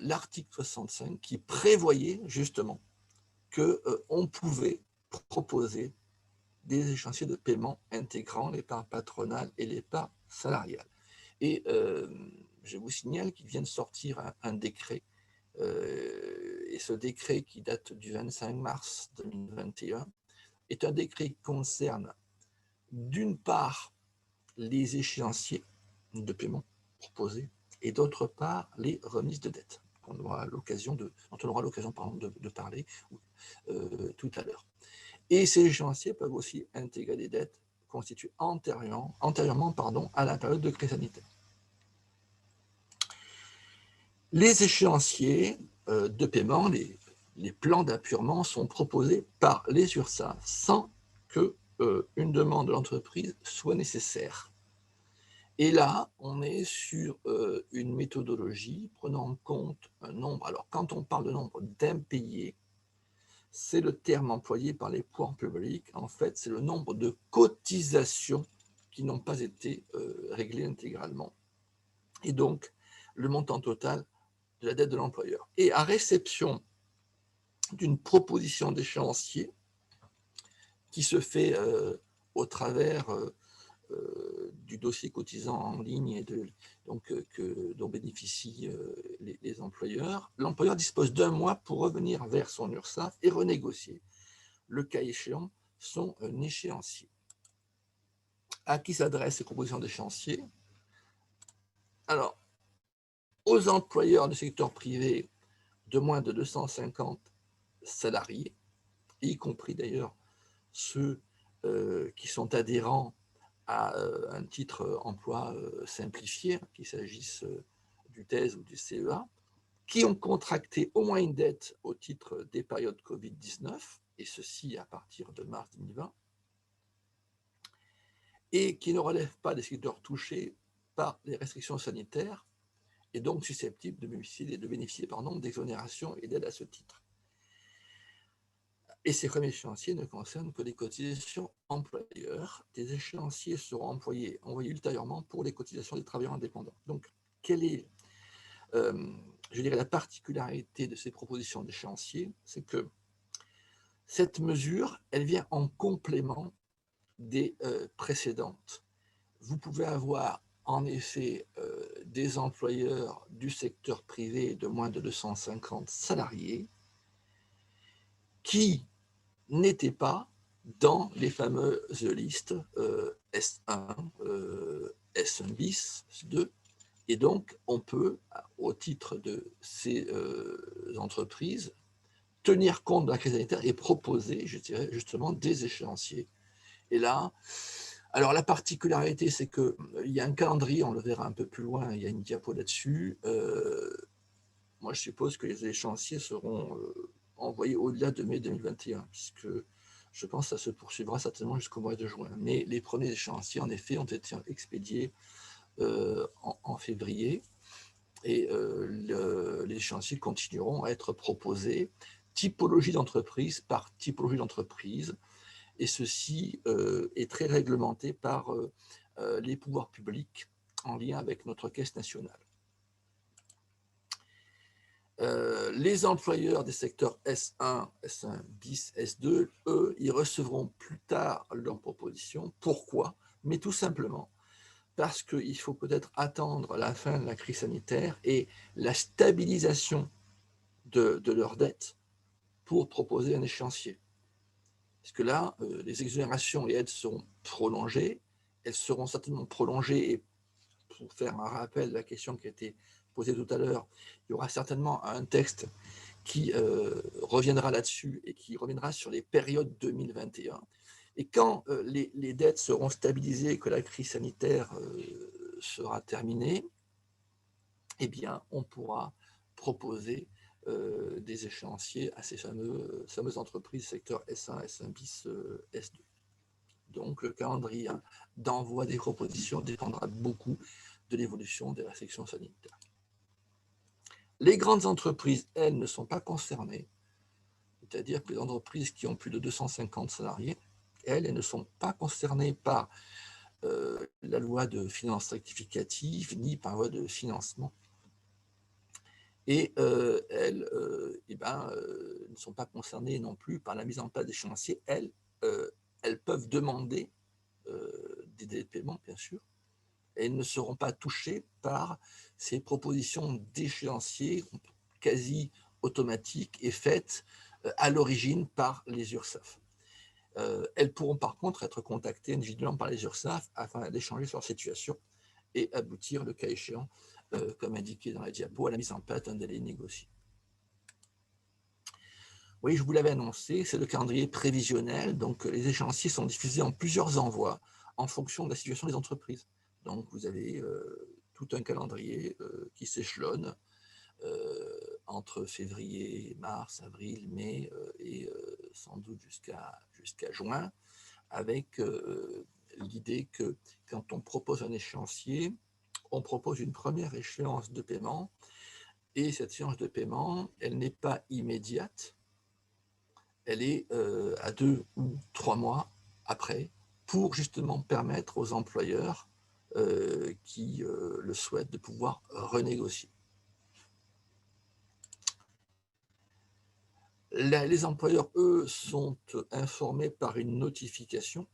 l'article 65 qui prévoyait justement qu'on pouvait proposer des échéanciers de paiement intégrant l'épargne patronale et l'épargne salariale. Et je vous signale qu'il vient de sortir un décret, et ce décret qui date du 25 mars 2021 est un décret qui concerne d'une part les échéanciers de paiement proposés et d'autre part les remises de dette dont on aura l'occasion de parler tout à l'heure. Et ces échéanciers peuvent aussi intégrer des dettes constituées antérieurement à la période de crise sanitaire. Les échéanciers de paiement, les plans d'appurement sont proposés par les URSSAF sans qu'une demande de l'entreprise soit nécessaire. Et là, on est sur une méthodologie prenant en compte un nombre. Alors, quand on parle de nombre d'impayés, c'est le terme employé par les pouvoirs publics. En fait, c'est le nombre de cotisations qui n'ont pas été réglées intégralement. Et donc, le montant total de la dette de l'employeur. Et à réception d'une proposition d'échéancier qui se fait au travers du dossier cotisant en ligne et dont bénéficient les employeurs, l'employeur dispose d'un mois pour revenir vers son URSSAF et renégocier, le cas échéant, son échéancier. À qui s'adressent ces propositions d'échéancier? Alors, aux employeurs du secteur privé de moins de 250 salariés, y compris d'ailleurs ceux qui sont adhérents à un titre emploi simplifié, qu'il s'agisse du TES ou du CEA, qui ont contracté au moins une dette au titre des périodes Covid-19, et ceci à partir de mars 2020, et qui ne relèvent pas des secteurs touchés par les restrictions sanitaires, et donc susceptibles de bénéficier d'exonération et d'aide à ce titre. Et ces premiers échéanciers ne concernent que les cotisations employeurs. Des échéanciers seront envoyés ultérieurement pour les cotisations des travailleurs indépendants. Donc, quelle est, je dirais, la particularité de ces propositions d'échéanciers? C'est que cette mesure, elle vient en complément des précédentes. Vous pouvez avoir en effet des employeurs du secteur privé de moins de 250 salariés qui n'étaient pas dans les fameuses listes S1, S1 bis, S2, et donc on peut, au titre de ces entreprises, tenir compte de la crise sanitaire et proposer, je dirais, justement des échéanciers. Et là, alors la particularité, c'est qu'il y a un calendrier, on le verra un peu plus loin, il y a une diapo là-dessus. Moi, je suppose que les échéanciers seront envoyés au-delà de mai 2021, puisque je pense que ça se poursuivra certainement jusqu'au mois de juin. Mais les premiers échéanciers, en effet, ont été expédiés en février, et les échéanciers continueront à être proposés typologie d'entreprise par typologie d'entreprise, et ceci est très réglementé par les pouvoirs publics en lien avec notre caisse nationale. Les employeurs des secteurs S1, S1 bis, S2, eux, ils recevront plus tard leurs propositions. Pourquoi? Mais tout simplement parce qu'il faut peut-être attendre la fin de la crise sanitaire et la stabilisation de leurs dettes pour proposer un échéancier. Parce que là, les exonérations et aides seront prolongées. Elles seront certainement prolongées, et pour faire un rappel de la question qui a été posée tout à l'heure, il y aura certainement un texte qui reviendra là-dessus et qui reviendra sur les périodes 2021. Et quand les dettes seront stabilisées et que la crise sanitaire sera terminée, eh bien, on pourra proposer des échéanciers à ces fameuses entreprises secteur S1, S1 bis, S2. Donc, le calendrier d'envoi des propositions dépendra beaucoup de l'évolution des restrictions sanitaires. Les grandes entreprises, elles, ne sont pas concernées, c'est-à-dire que les entreprises qui ont plus de 250 salariés, elles ne sont pas concernées par la loi de finances rectificative ni par la loi de financement. Et elles ne sont pas concernées non plus par la mise en place d'échéanciers. Elles peuvent demander des délais de paiement, bien sûr, et elles ne seront pas touchées par ces propositions d'échéanciers quasi automatiques et faites à l'origine par les URSSAF. Elles pourront par contre être contactées individuellement par les URSSAF afin d'échanger sur leur situation et aboutir, le cas échéant, comme indiqué dans la diapo, à la mise en place d'un délai négocié. Oui, je vous l'avais annoncé, c'est le calendrier prévisionnel. Donc, les échéanciers sont diffusés en plusieurs envois en fonction de la situation des entreprises. Donc, vous avez tout un calendrier qui s'échelonne entre février, mars, avril, mai et sans doute jusqu'à juin, avec l'idée que quand on propose un échéancier, on propose une première échéance de paiement, et cette échéance de paiement, elle n'est pas immédiate, elle est à 2 ou 3 mois après, pour justement permettre aux employeurs qui le souhaitent de pouvoir renégocier. Les employeurs, eux, sont informés par une notification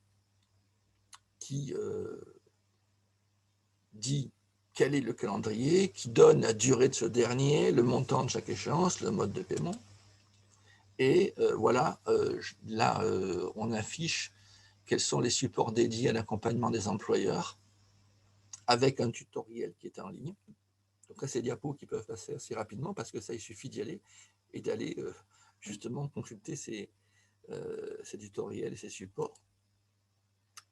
qui dit quel est le calendrier, qui donne la durée de ce dernier, le montant de chaque échéance, le mode de paiement. Et voilà, là, on affiche quels sont les supports dédiés à l'accompagnement des employeurs, avec un tutoriel qui est en ligne. Donc là, c'est des diapos qui peuvent passer assez rapidement parce que ça, il suffit d'y aller et d'aller justement consulter ces tutoriels et ces supports.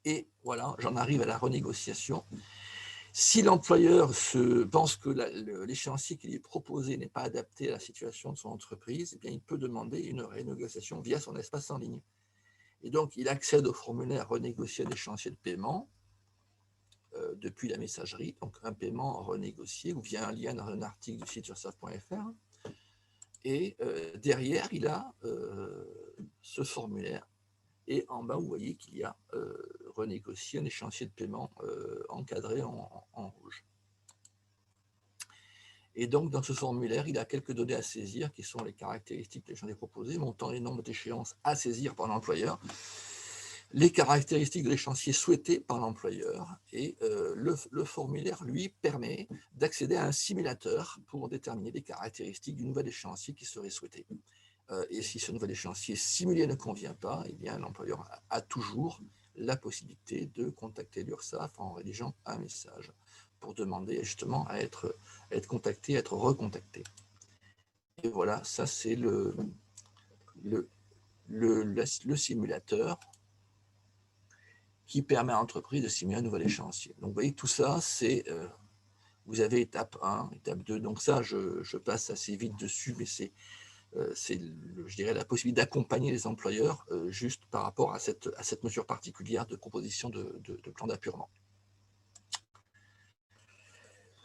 Et voilà, j'en arrive à la renégociation. Si l'employeur pense que l'échéancier qui lui est proposé n'est pas adapté à la situation de son entreprise, eh bien, il peut demander une renégociation via son espace en ligne. Et donc, il accède au formulaire renégocier l'échéancier de paiement depuis la messagerie, donc un paiement renégocié ou via un lien dans un article du site ursaf.fr. Et derrière, il a ce formulaire. Et en bas, vous voyez qu'il y a renégocier un échéancier de paiement encadré en rouge. Et donc, dans ce formulaire, il y a quelques données à saisir qui sont les caractéristiques de l'échéancier proposé, montant les nombres d'échéances à saisir par l'employeur, les caractéristiques de l'échéancier souhaité par l'employeur. Et le formulaire, lui, permet d'accéder à un simulateur pour déterminer les caractéristiques du nouvel échéancier qui serait souhaité. Et si ce nouvel échéancier simulé ne convient pas, eh bien, l'employeur a toujours la possibilité de contacter l'URSSAF en rédigeant un message pour demander justement à être contacté, à être recontacté. Et voilà, ça c'est le simulateur qui permet à l'entreprise de simuler un nouvel échéancier. Donc vous voyez, tout ça, c'est vous avez étape 1, étape 2. Donc ça, je passe assez vite dessus, mais c'est je dirais, la possibilité d'accompagner les employeurs juste par rapport à cette mesure particulière de proposition de plan d'appurement.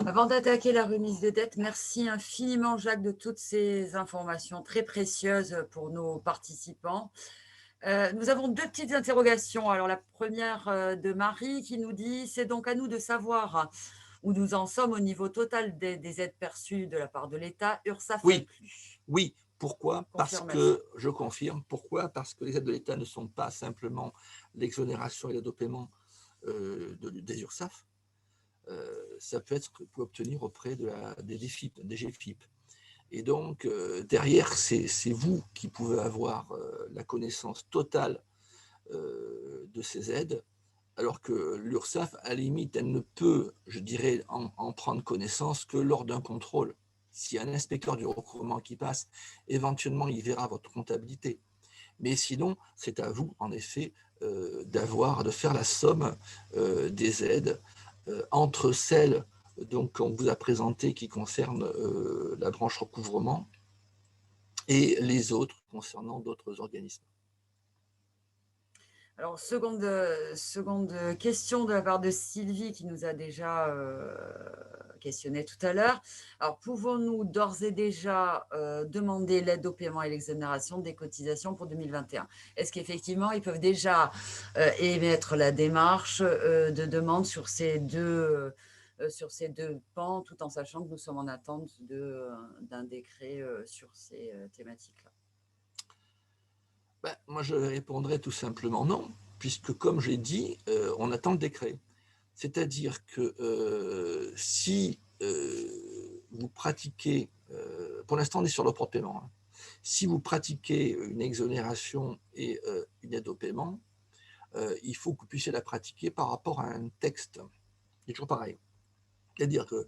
Avant d'attaquer la remise de dette, merci infiniment Jacques de toutes ces informations très précieuses pour nos participants. Nous avons 2 petites interrogations. Alors la première de Marie qui nous dit « C'est donc à nous de savoir où nous en sommes au niveau total des aides perçues de la part de l'État, URSSAF inclus. » Oui. Pourquoi ? Parce que, je confirme, pourquoi ? Parce que les aides de l'État ne sont pas simplement l'exonération et l'aide au paiement des URSSAF. Ça peut être pour obtenir auprès des GFIP. Et donc, derrière, c'est vous qui pouvez avoir la connaissance totale de ces aides, alors que l'URSSAF, à la limite, elle ne peut, je dirais, en prendre connaissance que lors d'un contrôle. S'il y a un inspecteur du recouvrement qui passe, éventuellement, il verra votre comptabilité. Mais sinon, c'est à vous, en effet, de faire la somme des aides entre celles qu'on vous a présentées qui concernent la branche recouvrement et les autres concernant d'autres organismes. Alors, seconde question de la part de Sylvie qui nous a déjà questionné tout à l'heure. Alors, pouvons-nous d'ores et déjà demander l'aide au paiement et l'exonération des cotisations pour 2021 ? Est-ce qu'effectivement, ils peuvent déjà émettre la démarche de demande sur ces deux pans, tout en sachant que nous sommes en attente d'un décret sur ces thématiques-là ? Moi, je répondrai tout simplement non, puisque, comme j'ai dit, on attend le décret. C'est-à-dire que si vous pratiquez, pour l'instant, on est sur le propre paiement, hein. Si vous pratiquez une exonération et une aide au paiement, il faut que vous puissiez la pratiquer par rapport à un texte. C'est toujours pareil. C'est-à-dire que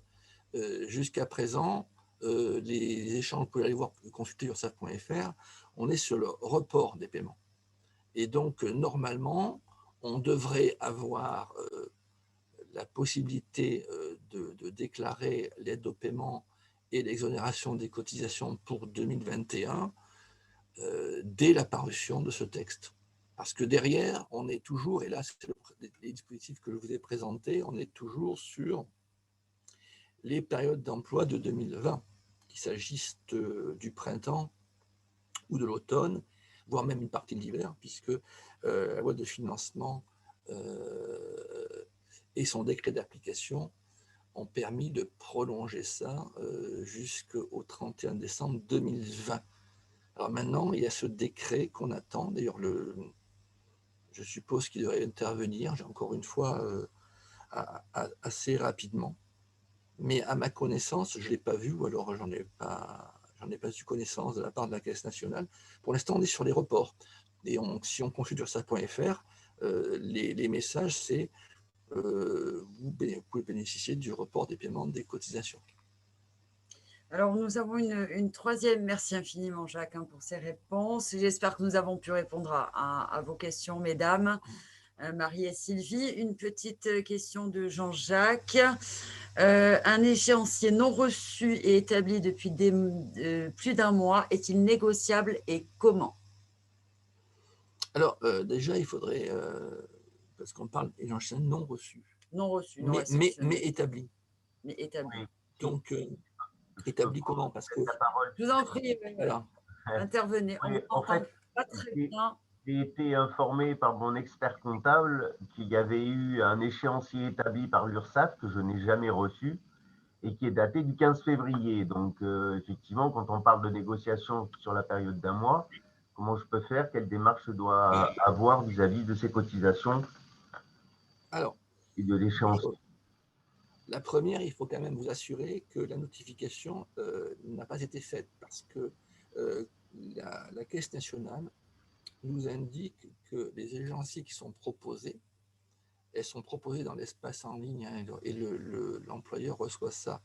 jusqu'à présent, les échanges, vous pouvez aller voir, consulter ursaf.fr, on est sur le report des paiements. Et donc, normalement, on devrait avoir la possibilité de déclarer l'aide au paiement et l'exonération des cotisations pour 2021 dès la parution de ce texte. Parce que derrière, on est toujours, et là, c'est les dispositifs que je vous ai présentés, on est toujours sur les périodes d'emploi de 2020, qu'il s'agisse du printemps ou de l'automne, voire même une partie de l'hiver, puisque la loi de financement et son décret d'application ont permis de prolonger ça jusqu'au 31 décembre 2020. Alors maintenant, il y a ce décret qu'on attend. D'ailleurs, je suppose qu'il devrait intervenir, encore une fois, assez rapidement. Mais à ma connaissance, je ne l'ai pas vu, ou alors j'en ai pas eu connaissance de la part de la Caisse nationale. Pour l'instant, on est sur les reports. Et si on consulte ursaf.fr, les messages, c'est vous pouvez bénéficier du report des paiements des cotisations. Alors, nous avons une troisième. Merci infiniment, Jacques, pour ces réponses. J'espère que nous avons pu répondre à vos questions, mesdames, Marie et Sylvie. Une petite question de Jean-Jacques. Un échéancier non reçu et établi depuis plus d'1 mois est-il négociable et comment? Alors, déjà, il faudrait, parce qu'on parle d'échéancier non reçu, Non reçu, non mais réceptionné, établi. mais établi. Oui. Donc, Je peux établi prendre comment? Parce que, la parole. Je vous en prie, voilà. intervenez. On Oui, ne en m'entend fait, pas très j'ai bien. j'ai été informé par mon expert comptable qu'il y avait eu un échéancier établi par l'URSSAF que je n'ai jamais reçu et qui est daté du 15 février. Donc, effectivement, quand on parle de négociation sur la période d'1 mois, comment je peux faire? Quelle démarche je dois avoir vis-à-vis de ces cotisations Alors, et de l'échéancier? la première, il faut quand même vous assurer que la notification n'a pas été faite parce que la Caisse nationale nous indique que les échéanciers qui sont proposés, elles sont proposées dans l'espace en ligne, hein, et l'employeur reçoit ça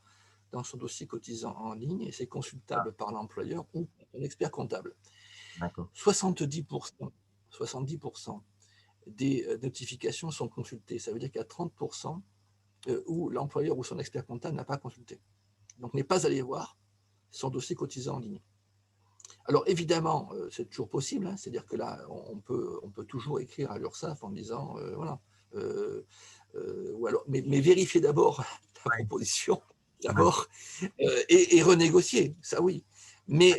dans son dossier cotisant en ligne et c'est consultable par l'employeur ou un expert comptable. D'accord. 70% des notifications sont consultées. Ça veut dire qu'il y a 30% où l'employeur ou son expert comptable n'a pas consulté. Donc, n'est pas allé voir son dossier cotisant en ligne. Alors, évidemment, c'est toujours possible, hein, c'est-à-dire que là, on peut toujours écrire à l'URSSAF en disant, voilà, ou alors, mais vérifier d'abord la proposition, d'abord, et renégocier, ça oui. Mais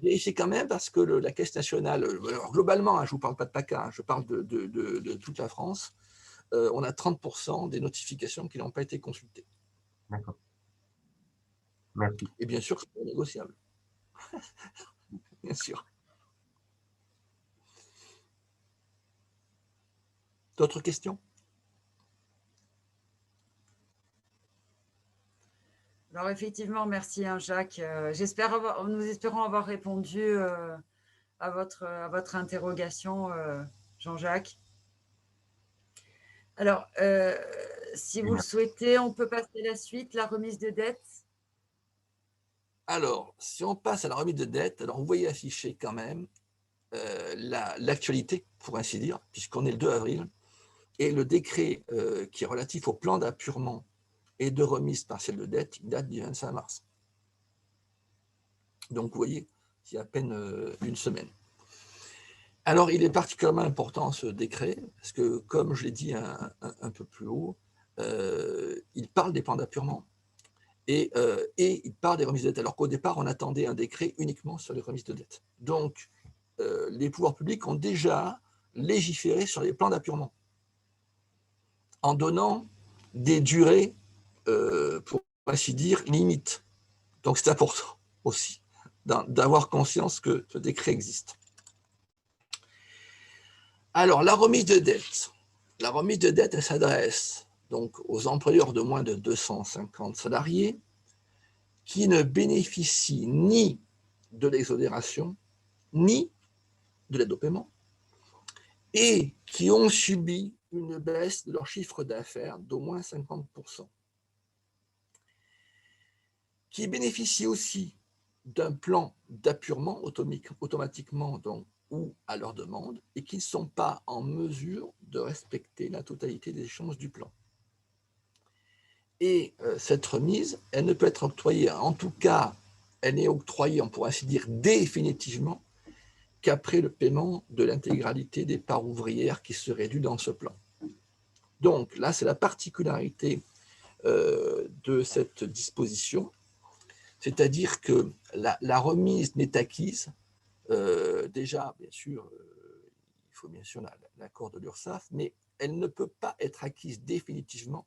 vérifiez quand même parce que la Caisse nationale, alors globalement, hein, je ne vous parle pas de PACA, hein, je parle de toute la France, on a 30% des notifications qui n'ont pas été consultées. D'accord. Merci. Et bien sûr, c'est négociable. Bien sûr. D'autres questions? Alors, effectivement, merci, Jacques. Nous espérons avoir répondu à votre interrogation, Jean-Jacques. Alors, si vous le souhaitez, on peut passer à la suite, la remise de dette. Alors, si on passe à la remise de dette, alors vous voyez afficher quand même l'actualité, pour ainsi dire, puisqu'on est le 2 avril, et le décret qui est relatif au plan d'appurement et de remise partielle de dette, il date du 25 mars. Donc, vous voyez, il y a à peine une semaine. Alors, il est particulièrement important ce décret, parce que, comme je l'ai dit un peu plus haut, il parle des plans d'appurement et il parle des remises de dette, alors qu'au départ, on attendait un décret uniquement sur les remises de dette. Donc, les pouvoirs publics ont déjà légiféré sur les plans d'appurement, en donnant des durées, pour ainsi dire, limites. Donc, c'est important aussi d'avoir conscience que ce décret existe. Alors, la remise de dette. La remise de dette, elle s'adresse donc aux employeurs de moins de 250 salariés qui ne bénéficient ni de l'exonération, ni de l'aide au paiement, et qui ont subi une baisse de leur chiffre d'affaires d'au moins 50%, qui bénéficient aussi d'un plan d'appurement automatiquement donc, ou à leur demande, et qui ne sont pas en mesure de respecter la totalité des échéances du plan. Et cette remise, elle ne peut être octroyée, en tout cas, elle n'est octroyée, on pourrait ainsi dire, définitivement, qu'après le paiement de l'intégralité des parts ouvrières qui seraient dues dans ce plan. Donc là, c'est la particularité de cette disposition, c'est-à-dire que la remise n'est acquise, déjà, bien sûr, il faut bien sûr l'accord de l'URSSAF, mais elle ne peut pas être acquise définitivement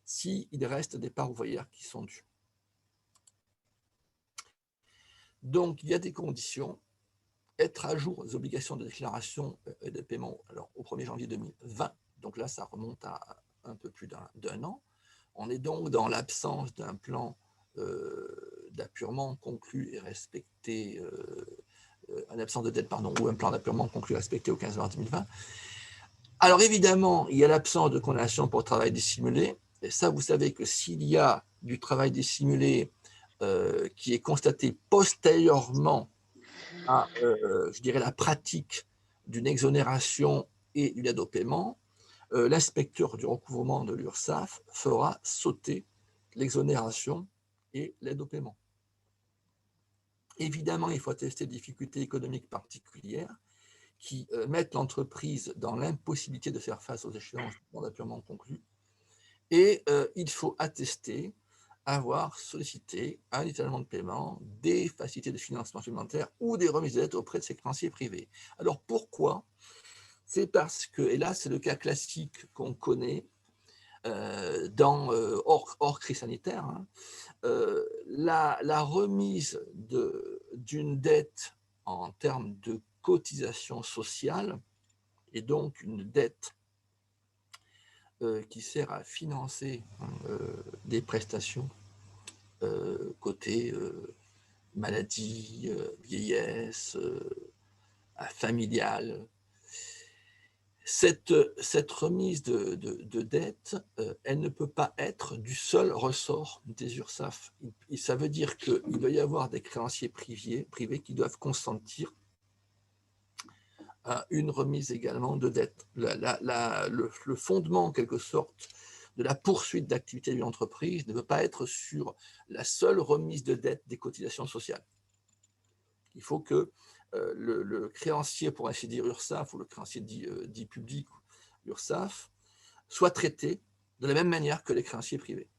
s'il reste des parts ouvrières qui sont dues. Donc, il y a des conditions. Être à jour des obligations de déclaration et de paiement alors, au 1er janvier 2020, donc là, ça remonte à un peu plus d'un an. On est donc dans l'absence d'un plan d'appurement conclu et respecté, en absence de dette, pardon, ou un plan d'appurement conclu et respecté au 15 mars 2020. Alors évidemment, il y a l'absence de condamnation pour travail dissimulé. Et ça, vous savez que s'il y a du travail dissimulé qui est constatée postérieurement à, je dirais, la pratique d'une exonération et d'une aide au paiement, l'inspecteur du recouvrement de l'URSSAF fera sauter l'exonération et l'aide au paiement. Évidemment, il faut attester de difficultés économiques particulières qui mettent l'entreprise dans l'impossibilité de faire face aux échéances du mandat purement conclu. Et il faut attester avoir sollicité un étalement de paiement, des facilités de financement supplémentaires ou des remises de dette auprès de ses créanciers privés. Alors pourquoi? C'est parce que, et là c'est le cas classique qu'on connaît hors crise sanitaire, hein, la remise d'une dette en termes de cotisation sociale, et donc une dette qui sert à financer des prestations côté maladie, vieillesse, familiale. Cette remise de dette, elle ne peut pas être du seul ressort des URSSAF. Ça veut dire qu'il doit y avoir des créanciers privés qui doivent consentir à une remise également de dette. Le fondement, en quelque sorte, de la poursuite d'activité d'une entreprise ne peut pas être sur la seule remise de dette des cotisations sociales. Il faut que le créancier, pour ainsi dire URSSAF, ou le créancier dit public, URSSAF, soit traité de la même manière que les créanciers privés.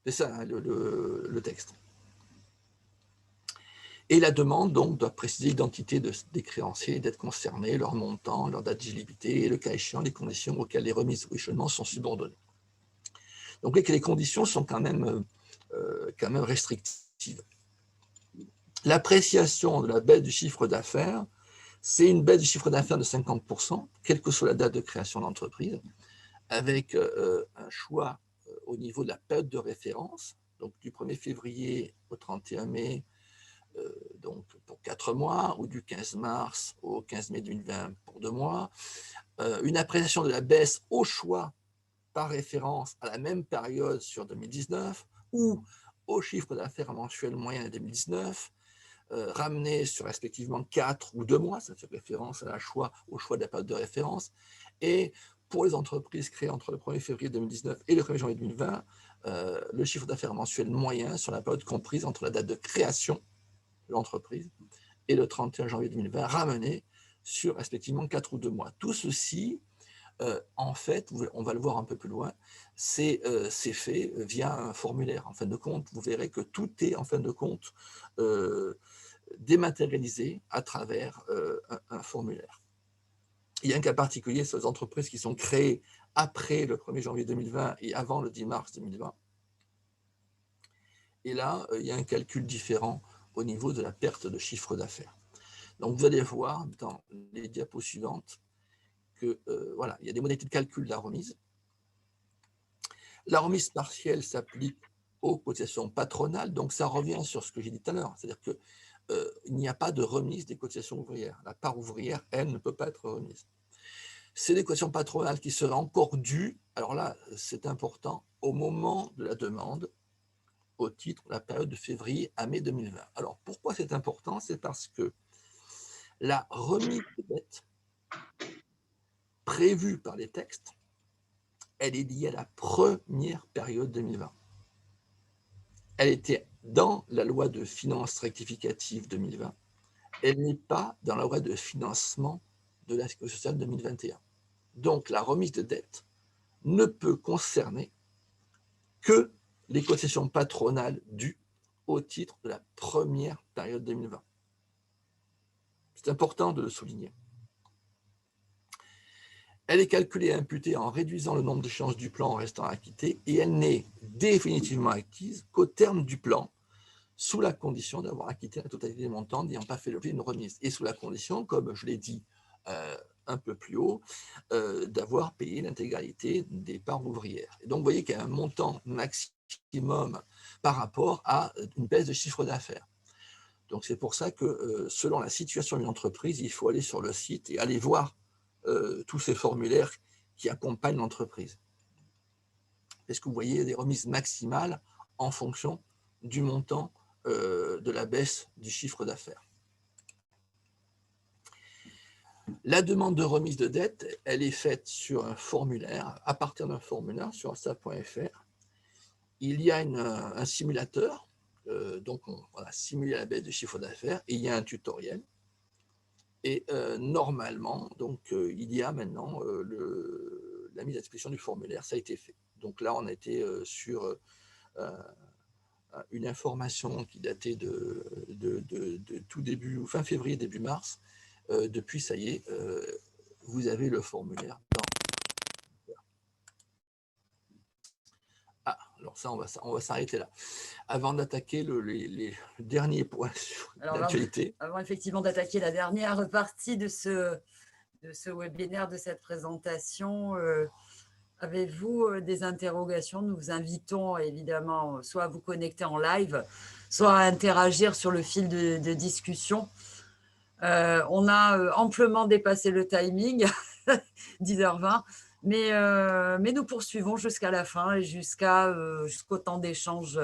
C'est ça, hein, le texte. Et la demande, donc, doit préciser l'identité des créanciers, d'être concernés, leur montant, leur date d'éligibilité et, le cas échéant, les conditions auxquelles les remises ou échelonnements sont subordonnés. Donc, les conditions sont quand même restrictives. L'appréciation de la baisse du chiffre d'affaires, c'est une baisse du chiffre d'affaires de 50%, quelle que soit la date de création d'entreprise, avec un choix au niveau de la période de référence, donc du 1er février au 31 mai, donc pour 4 mois, ou du 15 mars au 15 mai 2020 pour 2 mois, une appréciation de la baisse au choix par référence à la même période sur 2019, ou au chiffre d'affaires mensuel moyen de 2019, ramené sur respectivement 4 ou 2 mois, ça fait référence au choix de la période de référence, et pour les entreprises créées entre le 1er février 2019 et le 1er janvier 2020, le chiffre d'affaires mensuel moyen sur la période comprise entre la date de création de l'entreprise et le 31 janvier 2020, ramené sur respectivement 4 ou 2 mois. Tout ceci, en fait, on va le voir un peu plus loin, c'est fait via un formulaire. En fin de compte, vous verrez que tout est, en fin de compte, dématérialisé à travers un formulaire. Il y a un cas particulier sur les entreprises qui sont créées après le 1er janvier 2020 et avant le 10 mars 2020. Et là, il y a un calcul différent au niveau de la perte de chiffre d'affaires. Donc, vous allez voir dans les diapos suivantes que, voilà, il y a des modalités de calcul de la remise. La remise partielle s'applique aux cotisations patronales, donc ça revient sur ce que j'ai dit tout à l'heure, c'est-à-dire que il n'y a pas de remise des cotisations ouvrières. La part ouvrière, elle, ne peut pas être remise. C'est des cotisations patronales qui seraient encore dues, alors là, c'est important, au moment de la demande, au titre de la période de février à mai 2020. Alors, pourquoi c'est important? C'est parce que la remise de dette prévue par les textes, elle est liée à la première période 2020. Elle était dans la loi de finances rectificative 2020. Elle n'est pas dans la loi de financement de la sécurité sociale 2021. Donc, la remise de dette ne peut concerner que les cotisations patronales dues au titre de la première période 2020. C'est important de le souligner. Elle est calculée et imputée en réduisant le nombre d'échéances du plan en restant acquittée, et elle n'est définitivement acquise qu'au terme du plan, sous la condition d'avoir acquitté la totalité des montants n'ayant pas fait l'objet d'une remise, et sous la condition, comme je l'ai dit un peu plus haut, d'avoir payé l'intégralité des parts ouvrières. Et donc, vous voyez qu'il y a un montant maximum par rapport à une baisse de chiffre d'affaires. Donc, c'est pour ça que, selon la situation d'une entreprise, il faut aller sur le site et aller voir tous ces formulaires qui accompagnent l'entreprise. Est-ce que vous voyez des remises maximales en fonction du montant de la baisse du chiffre d'affaires. La demande de remise de dette, elle est faite sur un formulaire, à partir d'un formulaire sur alsa.fr. Il y a un simulateur, donc on va simuler la baisse du chiffre d'affaires, et il y a un tutoriel. Et normalement, donc, il y a maintenant la mise à disposition du formulaire, ça a été fait. Donc là, on a été sur une information qui datait de tout début, ou fin février, début mars. Depuis, ça y est, vous avez le formulaire. Ah, alors ça, on va s'arrêter là. Avant d'attaquer les derniers points sur l'actualité. Avant effectivement d'attaquer la dernière partie de ce webinaire, de cette présentation, avez-vous des interrogations? Nous vous invitons évidemment soit à vous connecter en live, soit à interagir sur le fil de discussion. On a amplement dépassé le timing, 10h20, mais nous poursuivons jusqu'à la fin et jusqu'au temps d'échange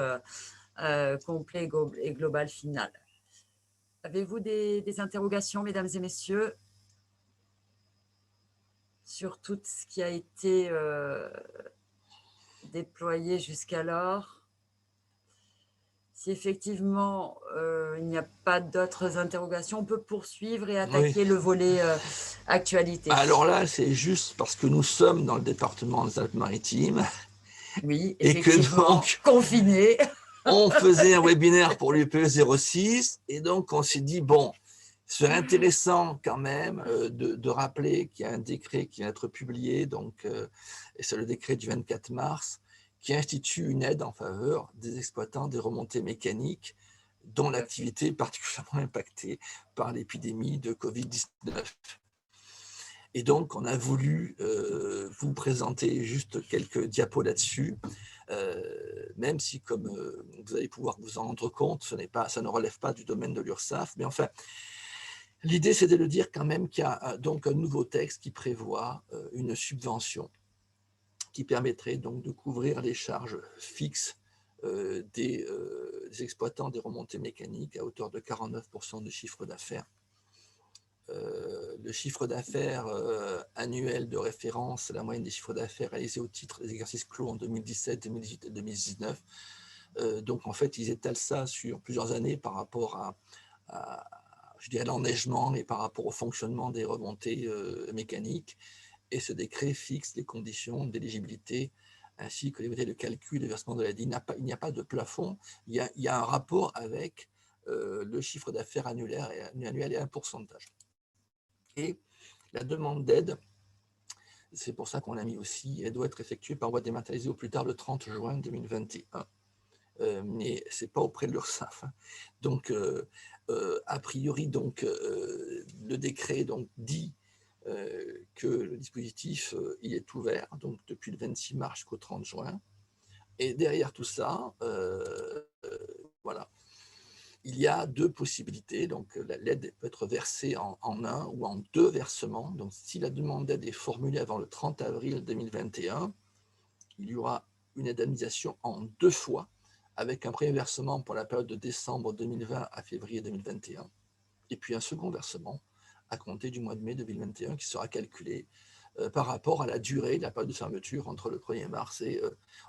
complet et global final. Avez-vous des interrogations, mesdames et messieurs, sur tout ce qui a été déployé jusqu'alors? Si effectivement, il n'y a pas d'autres interrogations, on peut poursuivre et attaquer le volet actualité. Alors là, c'est juste parce que nous sommes dans le département des Alpes-Maritimes. Oui, et que donc, confinés. On faisait un webinaire pour l'UPE 06 et donc on s'est dit, bon, ce serait intéressant quand même de rappeler qu'il y a un décret qui va être publié, donc, et c'est le décret du 24 mars, qui institue une aide en faveur des exploitants des remontées mécaniques dont l'activité est particulièrement impactée par l'épidémie de Covid-19. Et donc, on a voulu vous présenter juste quelques diapos là-dessus, même si, comme vous allez pouvoir vous en rendre compte, ça ne relève pas du domaine de l'URSSAF, mais enfin, l'idée, c'est de le dire quand même qu'il y a donc un nouveau texte qui prévoit une subvention qui permettrait donc de couvrir les charges fixes des exploitants des remontées mécaniques à hauteur de 49% du chiffre d'affaires. Le chiffre d'affaires annuel de référence, la moyenne des chiffres d'affaires réalisés au titre des exercices clos en 2017, 2018 et 2019. Donc en fait, ils étalent ça sur plusieurs années par rapport à je dirais, l'enneigement et par rapport au fonctionnement des remontées mécaniques. Et ce décret fixe les conditions d'éligibilité ainsi que les modalités de calcul et de versement de l'aide. Il n'y a pas de plafond, il y a un rapport avec le chiffre d'affaires annuel et un pourcentage. Et la demande d'aide, c'est pour ça qu'on l'a mis aussi, elle doit être effectuée par voie dématérialisée au plus tard le 30 juin 2021. Mais ce n'est pas auprès de l'URSSAF. Donc, a priori, donc, le décret donc, dit que le dispositif il est ouvert donc, depuis le 26 mars jusqu'au 30 juin. Et derrière tout ça, voilà, il y a deux possibilités. Donc, l'aide peut être versée en un ou en deux versements. Donc, si la demande d'aide est formulée avant le 30 avril 2021, il y aura une indemnisation en deux fois, avec un premier versement pour la période de décembre 2020 à février 2021, et puis un second versement à compter du mois de mai 2021 qui sera calculé par rapport à la durée de la période de fermeture entre le 1er mars et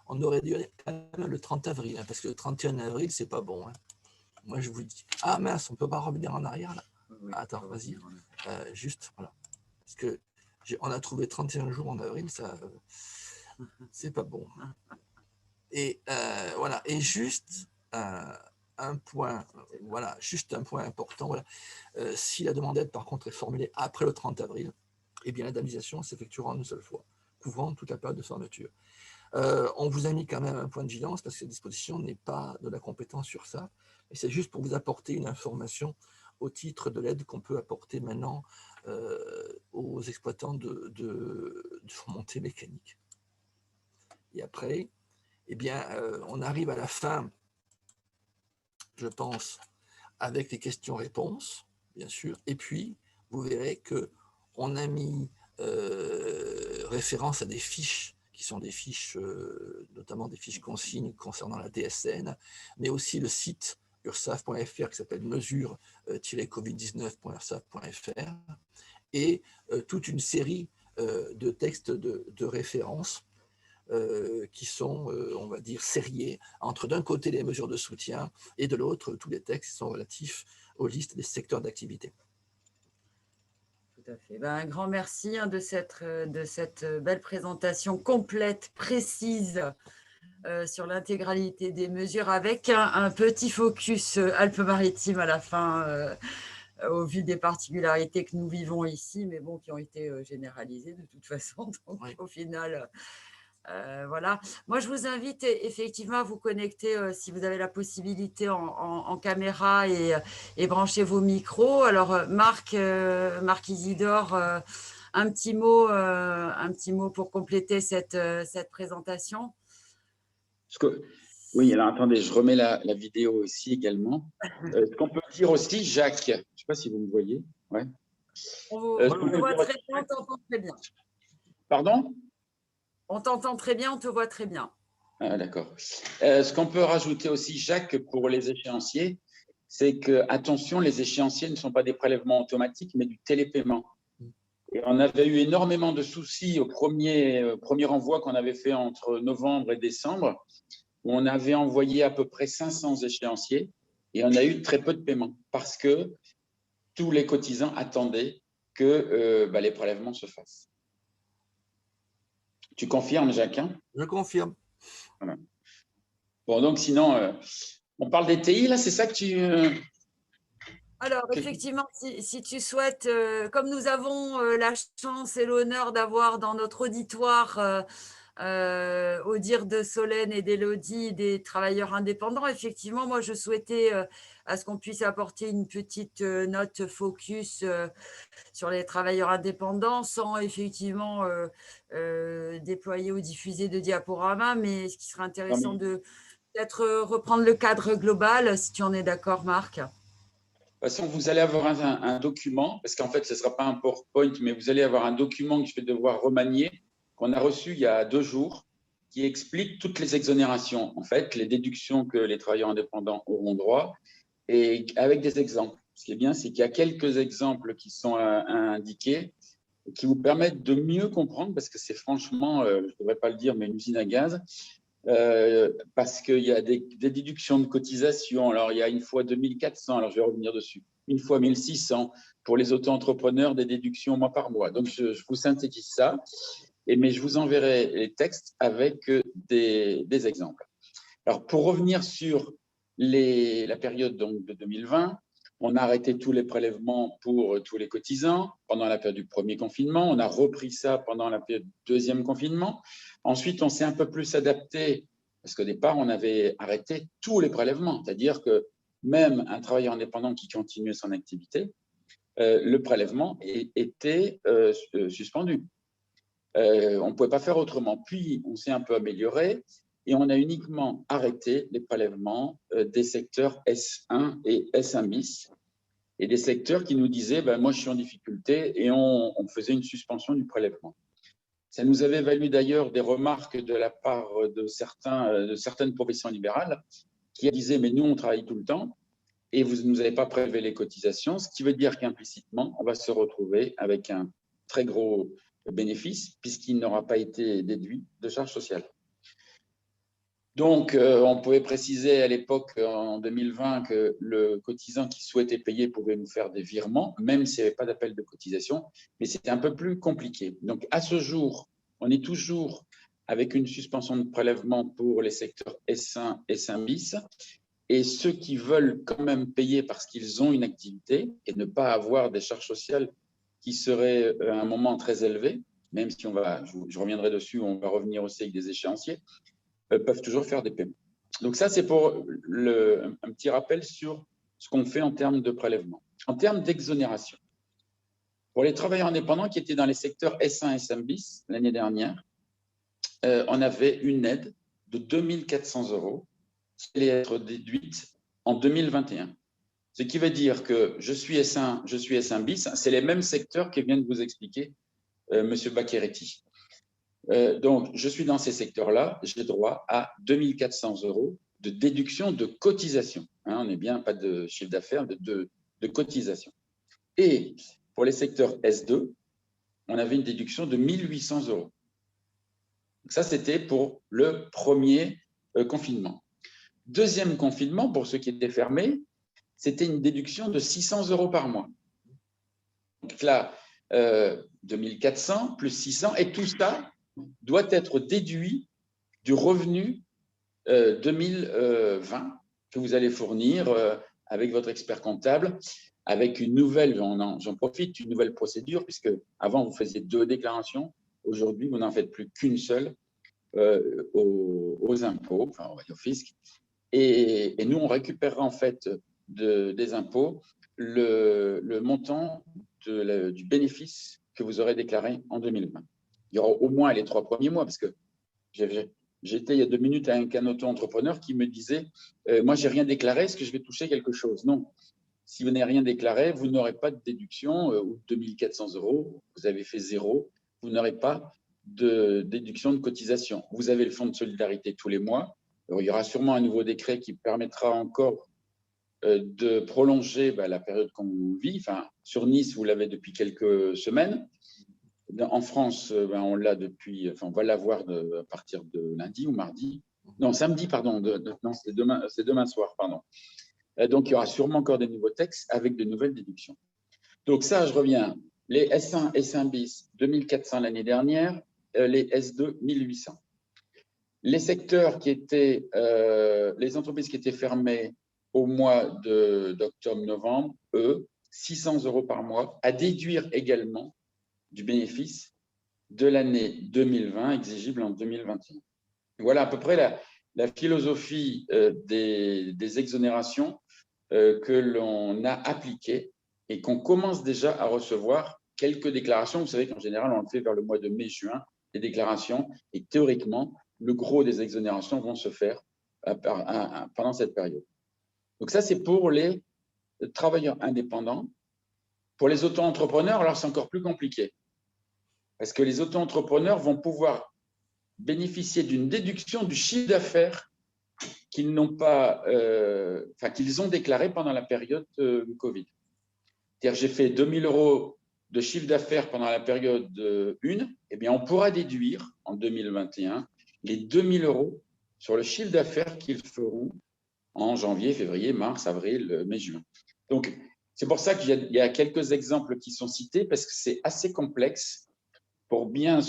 on aurait dû aller le 30 avril, hein, parce que le 31 avril, c'est pas bon. Hein. Moi, je vous dis, ah mince, on ne peut pas revenir en arrière là. Oui, attends, vas-y, juste, voilà. Parce que on a trouvé 31 jours en avril, ça, c'est pas bon. Et voilà, et juste un point, voilà, juste un point important, voilà. Si la demande d'aide par contre est formulée après le 30 avril, eh bien l'indemnisation s'effectuera en une seule fois, couvrant toute la période de fermeture. On vous a mis quand même un point de vigilance parce que cette disposition n'est pas de la compétence sur ça, mais c'est juste pour vous apporter une information au titre de l'aide qu'on peut apporter maintenant aux exploitants de remontées mécaniques. Et après, eh bien, on arrive à la fin, je pense, avec les questions-réponses, bien sûr, et puis vous verrez qu'on a mis référence à des fiches qui sont des fiches, notamment des fiches consignes concernant la DSN, mais aussi le site ursaf.fr qui s'appelle mesure-covid19.ursaf.fr et toute une série de textes de référence qui sont, on va dire, sériés entre d'un côté les mesures de soutien et de l'autre tous les textes qui sont relatifs aux listes des secteurs d'activité. Tout à fait. Ben, un grand merci de cette belle présentation complète, précise sur l'intégralité des mesures avec un petit focus Alpes-Maritimes à la fin au vu des particularités que nous vivons ici, mais bon, qui ont été généralisées de toute façon. Donc, oui. Au final, voilà. Moi, je vous invite effectivement à vous connecter si vous avez la possibilité en caméra et brancher vos micros. Alors, Marc Isidore, un petit mot pour compléter cette présentation. Oui, alors attendez, je remets la vidéo aussi également. Ce qu'on peut dire aussi, Jacques, je ne sais pas si vous me voyez. Ouais. On te voit très bien, on t'entend très bien. Pardon? On t'entend très bien, on te voit très bien. Ah, d'accord. Ce qu'on peut rajouter aussi, Jacques, pour les échéanciers, c'est que, attention, les échéanciers ne sont pas des prélèvements automatiques, mais du télépaiement. Et on avait eu énormément de soucis au premier envoi qu'on avait fait entre novembre et décembre, où on avait envoyé à peu près 500 échéanciers et on a eu très peu de paiements parce que tous les cotisants attendaient que les prélèvements se fassent. Tu confirmes, Jacques? Je confirme. Voilà. Bon, donc sinon, on parle des TI, là, c'est ça que tu… Alors, effectivement, si tu souhaites, comme nous avons la chance et l'honneur d'avoir dans notre auditoire, au dire de Solène et d'Élodie, des travailleurs indépendants, effectivement, moi, je souhaitais à ce qu'on puisse apporter une petite note focus sur les travailleurs indépendants sans effectivement déployer ou diffuser de diaporamas, mais ce qui serait intéressant de peut-être reprendre le cadre global, si tu en es d'accord, Marc. De toute façon, vous allez avoir un document, parce qu'en fait, ce ne sera pas un PowerPoint, mais vous allez avoir un document que je vais devoir remanier, qu'on a reçu il y a 2 jours, qui explique toutes les exonérations, en fait, les déductions que les travailleurs indépendants auront droit, et avec des exemples. Ce qui est bien, c'est qu'il y a quelques exemples qui sont indiqués, qui vous permettent de mieux comprendre, parce que c'est franchement, je ne devrais pas le dire, mais une usine à gaz, parce qu'il y a des déductions de cotisation. Alors, il y a une fois 2400, alors je vais revenir dessus, une fois 1600 pour les auto-entrepreneurs, des déductions mois par mois. Donc, je vous synthétise ça, mais je vous enverrai les textes avec des exemples. Alors, pour revenir sur la période donc, de 2020, on a arrêté tous les prélèvements pour tous les cotisants pendant la période du premier confinement. On a repris ça pendant la période du deuxième confinement. Ensuite, on s'est un peu plus adapté parce qu'au départ, on avait arrêté tous les prélèvements. C'est-à-dire que même un travailleur indépendant qui continuait son activité, le prélèvement était suspendu. On ne pouvait pas faire autrement. Puis, on s'est un peu amélioré et on a uniquement arrêté les prélèvements des secteurs S1 et S1 bis et des secteurs qui nous disaient moi, je suis en difficulté et on faisait une suspension du prélèvement. Ça nous avait valu d'ailleurs des remarques de la part de certaines professions libérales qui disaient mais nous, on travaille tout le temps et vous ne nous avez pas prélevé les cotisations, ce qui veut dire qu'implicitement, on va se retrouver avec un très gros bénéfice puisqu'il n'aura pas été déduit de charges sociales. Donc, on pouvait préciser à l'époque, en 2020, que le cotisant qui souhaitait payer pouvait nous faire des virements, même s'il n'y avait pas d'appel de cotisation, mais c'était un peu plus compliqué. Donc, à ce jour, on est toujours avec une suspension de prélèvement pour les secteurs S1 et S1 bis, et ceux qui veulent quand même payer parce qu'ils ont une activité et ne pas avoir des charges sociales qui seraient à un moment très élevé, même si je reviendrai dessus, on va revenir aussi avec des échéanciers, peuvent toujours faire des paiements. Donc ça, c'est pour un petit rappel sur ce qu'on fait en termes de prélèvement. En termes d'exonération, pour les travailleurs indépendants qui étaient dans les secteurs S1 et S1 bis l'année dernière, on avait une aide de 2 400 € qui allait être déduite en 2021. Ce qui veut dire que je suis S1, je suis S1 bis, c'est les mêmes secteurs que vient de vous expliquer M. Baccheretti. Donc, je suis dans ces secteurs-là, j'ai droit à 2 400 € de déduction de cotisation. Hein, on est bien, pas de chiffre d'affaires, de cotisation. Et pour les secteurs S2, on avait une déduction de 1 800 €. Donc ça, c'était pour le premier confinement. Deuxième confinement, pour ceux qui étaient fermés, c'était une déduction de 600 € par mois. Donc là, 2 400 plus 600, et tout ça doit être déduit du revenu 2020 que vous allez fournir avec votre expert comptable, avec une nouvelle, j'en profite, une nouvelle procédure, puisque avant vous faisiez 2 déclarations, aujourd'hui vous n'en faites plus qu'une seule aux impôts, enfin au fisc, et nous on récupérera en fait des impôts le montant du bénéfice que vous aurez déclaré en 2020. Il y aura au moins les 3 premiers mois, parce que j'étais il y a 2 minutes avec un auto-entrepreneur qui me disait moi, je n'ai rien déclaré, est-ce que je vais toucher quelque chose? Non. Si vous n'avez rien déclaré, vous n'aurez pas de déduction ou 2 400 €, vous avez fait 0, vous n'aurez pas de déduction de cotisation. Vous avez le fonds de solidarité tous les mois. Alors, il y aura sûrement un nouveau décret qui permettra encore de prolonger la période qu'on vit. Enfin, sur Nice, vous l'avez depuis quelques semaines. En France, on l'a depuis, enfin, on va l'avoir à partir de lundi ou mardi. Non, samedi, pardon. Non, c'est demain soir, pardon. Donc, il y aura sûrement encore des nouveaux textes avec de nouvelles déductions. Donc, ça, je reviens. Les S1, S1 bis, 2 400 l'année dernière. Les S2, 1 800. Les secteurs qui étaient, les entreprises qui étaient fermées au mois d'octobre-novembre, eux, 600 € par mois, à déduire également du bénéfice de l'année 2020 exigible en 2021. Voilà à peu près la philosophie des exonérations que l'on a appliquées et qu'on commence déjà à recevoir quelques déclarations. Vous savez qu'en général, on le fait vers le mois de mai-juin, les déclarations, et théoriquement, le gros des exonérations vont se faire pendant cette période. Donc ça, c'est pour les travailleurs indépendants. Pour les auto-entrepreneurs, alors c'est encore plus compliqué. Parce que les auto-entrepreneurs vont pouvoir bénéficier d'une déduction du chiffre d'affaires qu'ils n'ont pas, qu'ils ont déclaré pendant la période Covid. C'est-à-dire, j'ai fait 2 000 € de chiffre d'affaires pendant la période 1, eh bien, on pourra déduire en 2021 les 2 000 € sur le chiffre d'affaires qu'ils feront en janvier, février, mars, avril, mai, juin. Donc, c'est pour ça qu'il y a quelques exemples qui sont cités, parce que c'est assez complexe pour bien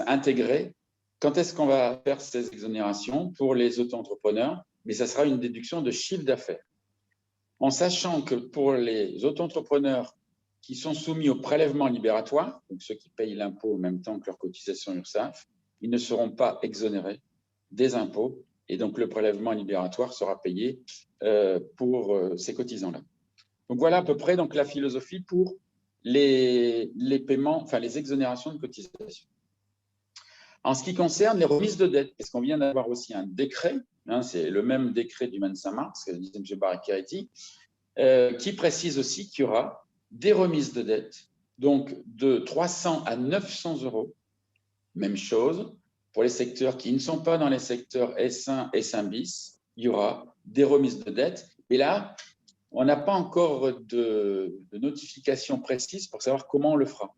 intégrer. Quand est-ce qu'on va faire ces exonérations pour les auto-entrepreneurs? Mais ça sera une déduction de chiffre d'affaires. En sachant que pour les auto-entrepreneurs qui sont soumis au prélèvement libératoire, donc ceux qui payent l'impôt en même temps que leur cotisation URSSAF, ils ne seront pas exonérés des impôts, et donc le prélèvement libératoire sera payé pour ces cotisants-là. Donc voilà à peu près donc, la philosophie pour les paiements, enfin les exonérations de cotisation. En ce qui concerne les remises de dette, parce qu'on vient d'avoir aussi un décret, c'est le même décret du 25 mars, que disait M. Baraki, qui précise aussi qu'il y aura des remises de dette, donc de 300 à 900 €, même chose. Pour les secteurs qui ne sont pas dans les secteurs S1, S1 bis, il y aura des remises de dette. Et là, on n'a pas encore de notification précise pour savoir comment on le fera.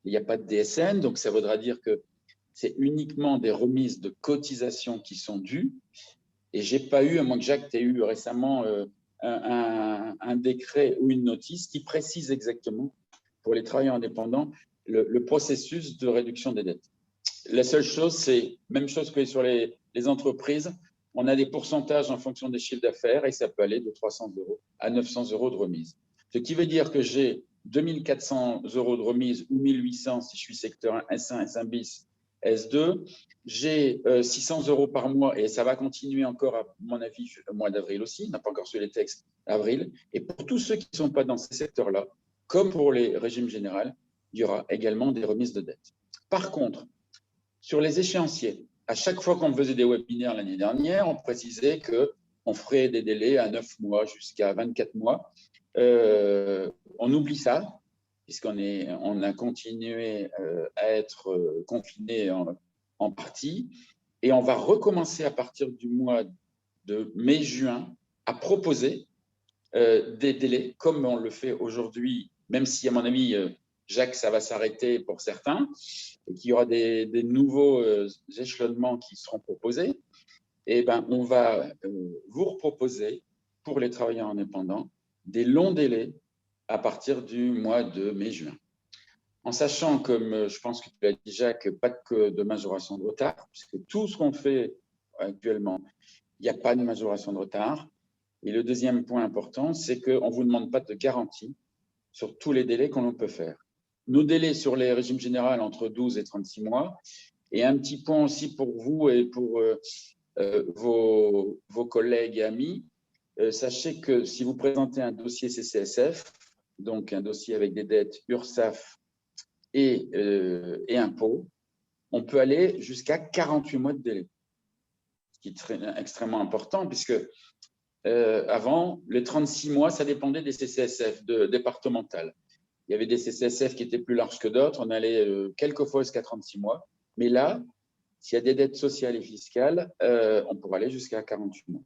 Il n'y a pas de DSN, donc ça voudra dire que c'est uniquement des remises de cotisations qui sont dues. Et je n'ai pas eu, à moins que Jacques ait eu récemment un décret ou une notice qui précise exactement pour les travailleurs indépendants le processus de réduction des dettes. La seule chose, c'est même chose que sur les entreprises. On a des pourcentages en fonction des chiffres d'affaires et ça peut aller de 300 € à 900 € de remise. Ce qui veut dire que j'ai 2 400 € de remise ou 1 800 si je suis secteur 1, S1, S1 bis, S2. J'ai 600 € par mois et ça va continuer encore, à mon avis, le mois d'avril aussi. On n'a pas encore su les textes avril. Et pour tous ceux qui ne sont pas dans ces secteurs-là, comme pour les régimes généraux, il y aura également des remises de dette. Par contre, sur les échéanciers, à chaque fois qu'on faisait des webinaires l'année dernière, on précisait qu'on ferait des délais à 9 mois jusqu'à 24 mois. On oublie ça, puisqu'on a continué à être confiné en partie. Et on va recommencer à partir du mois de mai-juin à proposer des délais, comme on le fait aujourd'hui, même si, à mon avis, Jacques, ça va s'arrêter pour certains, et qu'il y aura des nouveaux échelonnements qui seront proposés. Et ben, on va vous proposer, pour les travailleurs indépendants, des longs délais à partir du mois de mai-juin. En sachant, comme je pense que tu l'as dit, Jacques, pas que de majoration de retard, puisque tout ce qu'on fait actuellement, il n'y a pas de majoration de retard. Et le deuxième point important, c'est qu'on ne vous demande pas de garantie sur tous les délais qu'on peut faire. Nos délais sur les régimes généraux entre 12 et 36 mois. Et un petit point aussi pour vous et pour vos collègues et amis, sachez que si vous présentez un dossier CCSF, donc un dossier avec des dettes URSSAF et impôts, on peut aller jusqu'à 48 mois de délai, ce qui est extrêmement important puisque avant, les 36 mois, ça dépendait des CCSF départementales. Il y avait des CCSF qui étaient plus larges que d'autres, on allait quelquefois jusqu'à 36 mois, mais là, s'il y a des dettes sociales et fiscales, on pourra aller jusqu'à 48 mois.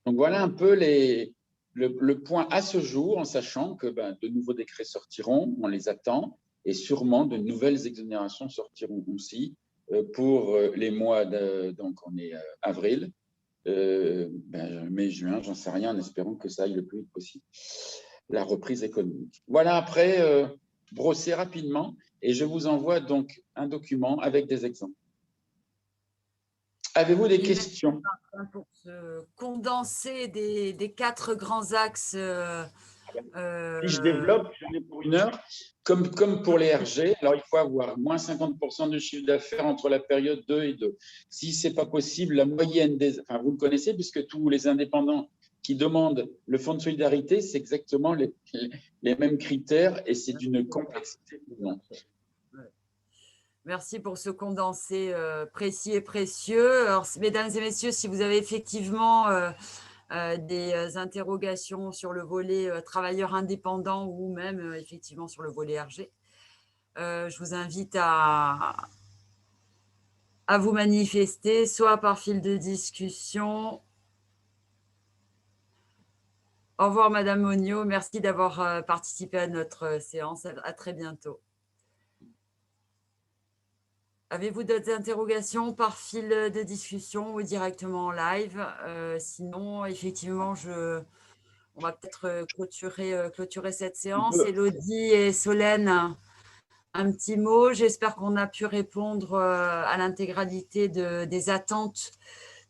Donc voilà un peu le point à ce jour, en sachant que de nouveaux décrets sortiront, on les attend, et sûrement de nouvelles exonérations sortiront aussi pour les mois, donc on est avril, mai, juin, j'en sais rien, en espérant que ça aille le plus vite possible, la reprise économique. Voilà, après, brosser rapidement, et je vous envoie donc un document avec des exemples. Avez-vous des questions? Pour ce condensé des 4 grands axes. Si je développe, j'en ai pour 1 heure. Comme pour les RG, alors il faut avoir moins 50% de chiffre d'affaires entre la période 2 et 2. Si ce n'est pas possible, la moyenne des… Enfin, vous le connaissez, puisque tous les indépendants qui demandent le fonds de solidarité, c'est exactement les mêmes critères et c'est d'une complexité. Merci pour ce condensé précis et précieux. Alors, mesdames et messieurs, si vous avez effectivement des interrogations sur le volet travailleurs indépendants ou même effectivement sur le volet RG, je vous invite à vous manifester, soit par fil de discussion. Au revoir, Madame Monio. Merci d'avoir participé à notre séance. À très bientôt. Avez-vous d'autres interrogations par fil de discussion ou directement en live? Sinon, effectivement, on va peut-être clôturer cette séance. Élodie et Solène, un petit mot. J'espère qu'on a pu répondre à l'intégralité des attentes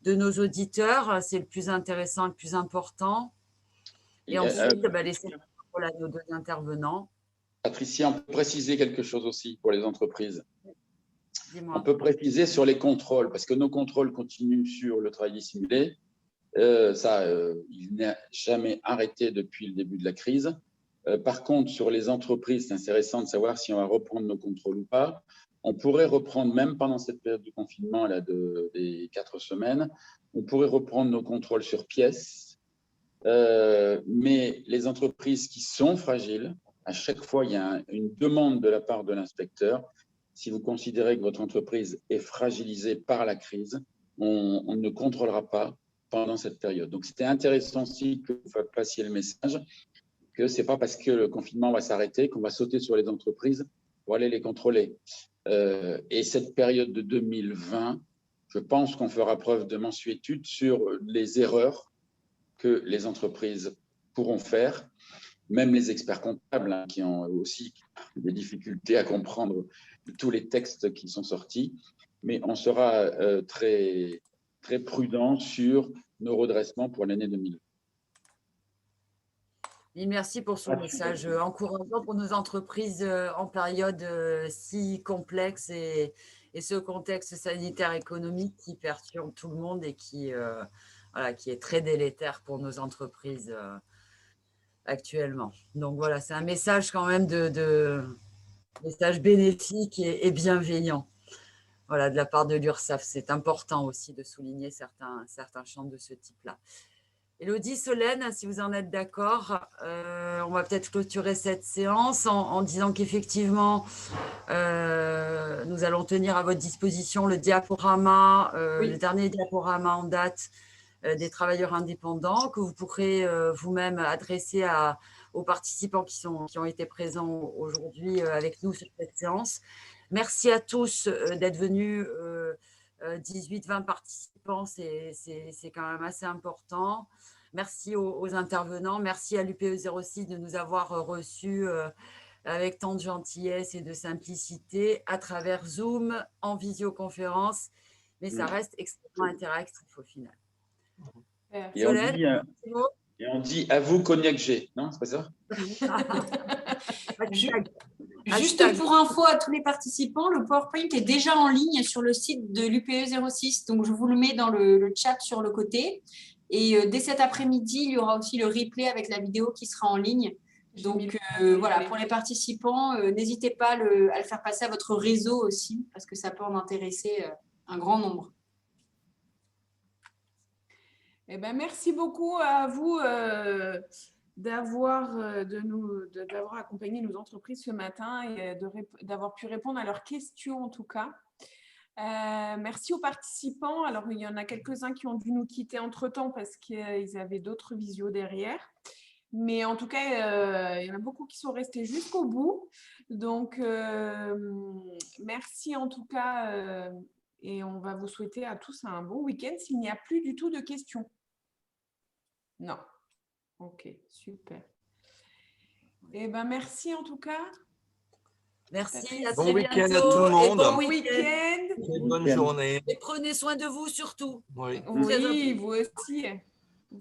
de nos auditeurs. C'est le plus intéressant, le plus important. Et ensuite, laisser la parole à nos 2 intervenants. Patricia, on peut préciser quelque chose aussi pour les entreprises. Dis-moi. On peut préciser sur les contrôles, parce que nos contrôles continuent sur le travail dissimulé. Il n'a jamais arrêté depuis le début de la crise. Par contre, sur les entreprises, c'est intéressant de savoir si on va reprendre nos contrôles ou pas. On pourrait reprendre, même pendant cette période de confinement là, des 4 semaines, on pourrait reprendre nos contrôles sur pièces. Mais les entreprises qui sont fragiles, à chaque fois, il y a une demande de la part de l'inspecteur. Si vous considérez que votre entreprise est fragilisée par la crise, on ne contrôlera pas pendant cette période. Donc, c'était intéressant aussi que vous passiez le message que ce n'est pas parce que le confinement va s'arrêter qu'on va sauter sur les entreprises pour aller les contrôler. Et cette période de 2020, je pense qu'on fera preuve de mansuétude sur les erreurs que les entreprises pourront faire, même les experts comptables qui ont aussi des difficultés à comprendre tous les textes qui sont sortis, mais on sera très, très prudent sur nos redressements pour l'année 2020. Et merci pour ce message encourageant pour nos entreprises en période si complexe et ce contexte sanitaire économique qui perturbe tout le monde et qui est très délétère pour nos entreprises actuellement. Donc voilà, c'est un message quand même message bénéfique et bienveillant. Voilà, de la part de l'URSSAF. C'est important aussi de souligner certains champs de ce type-là. Élodie, Solène, si vous en êtes d'accord, on va peut-être clôturer cette séance en disant qu'effectivement, nous allons tenir à votre disposition le diaporama, le dernier diaporama en date des travailleurs indépendants que vous pourrez vous-même adresser aux participants qui ont été présents aujourd'hui avec nous sur cette séance. Merci à tous d'être venus. 18-20 participants, c'est quand même assez important. Merci aux intervenants. Merci à l'UPE 06 de nous avoir reçus avec tant de gentillesse et de simplicité à travers Zoom, en visioconférence. Mais ça reste extrêmement interactif au final. Et on dit à vous Cognac G, non, c'est pas ça? Juste pour info à tous les participants, le PowerPoint est déjà en ligne sur le site de l'UPE 06. Donc, je vous le mets dans le chat sur le côté. Et dès cet après-midi, il y aura aussi le replay avec la vidéo qui sera en ligne. Donc, voilà, pour les participants, n'hésitez pas à le faire passer à votre réseau aussi, parce que ça peut en intéresser un grand nombre. Eh ben, merci beaucoup à vous d'avoir accompagné nos entreprises ce matin et d'avoir pu répondre à leurs questions en tout cas. Merci aux participants. Alors, il y en a quelques-uns qui ont dû nous quitter entre-temps parce qu'ils avaient d'autres visios derrière. Mais en tout cas, il y en a beaucoup qui sont restés jusqu'au bout. Donc, merci en tout cas. Et on va vous souhaiter à tous un bon week-end s'il n'y a plus du tout de questions. Non. Ok, super. Eh bien, merci en tout cas. Merci, à Bon très week-end bientôt. à tout le monde. Bon week-end. Bonne journée. Et prenez soin de vous surtout. Oui. Oui, vous aussi.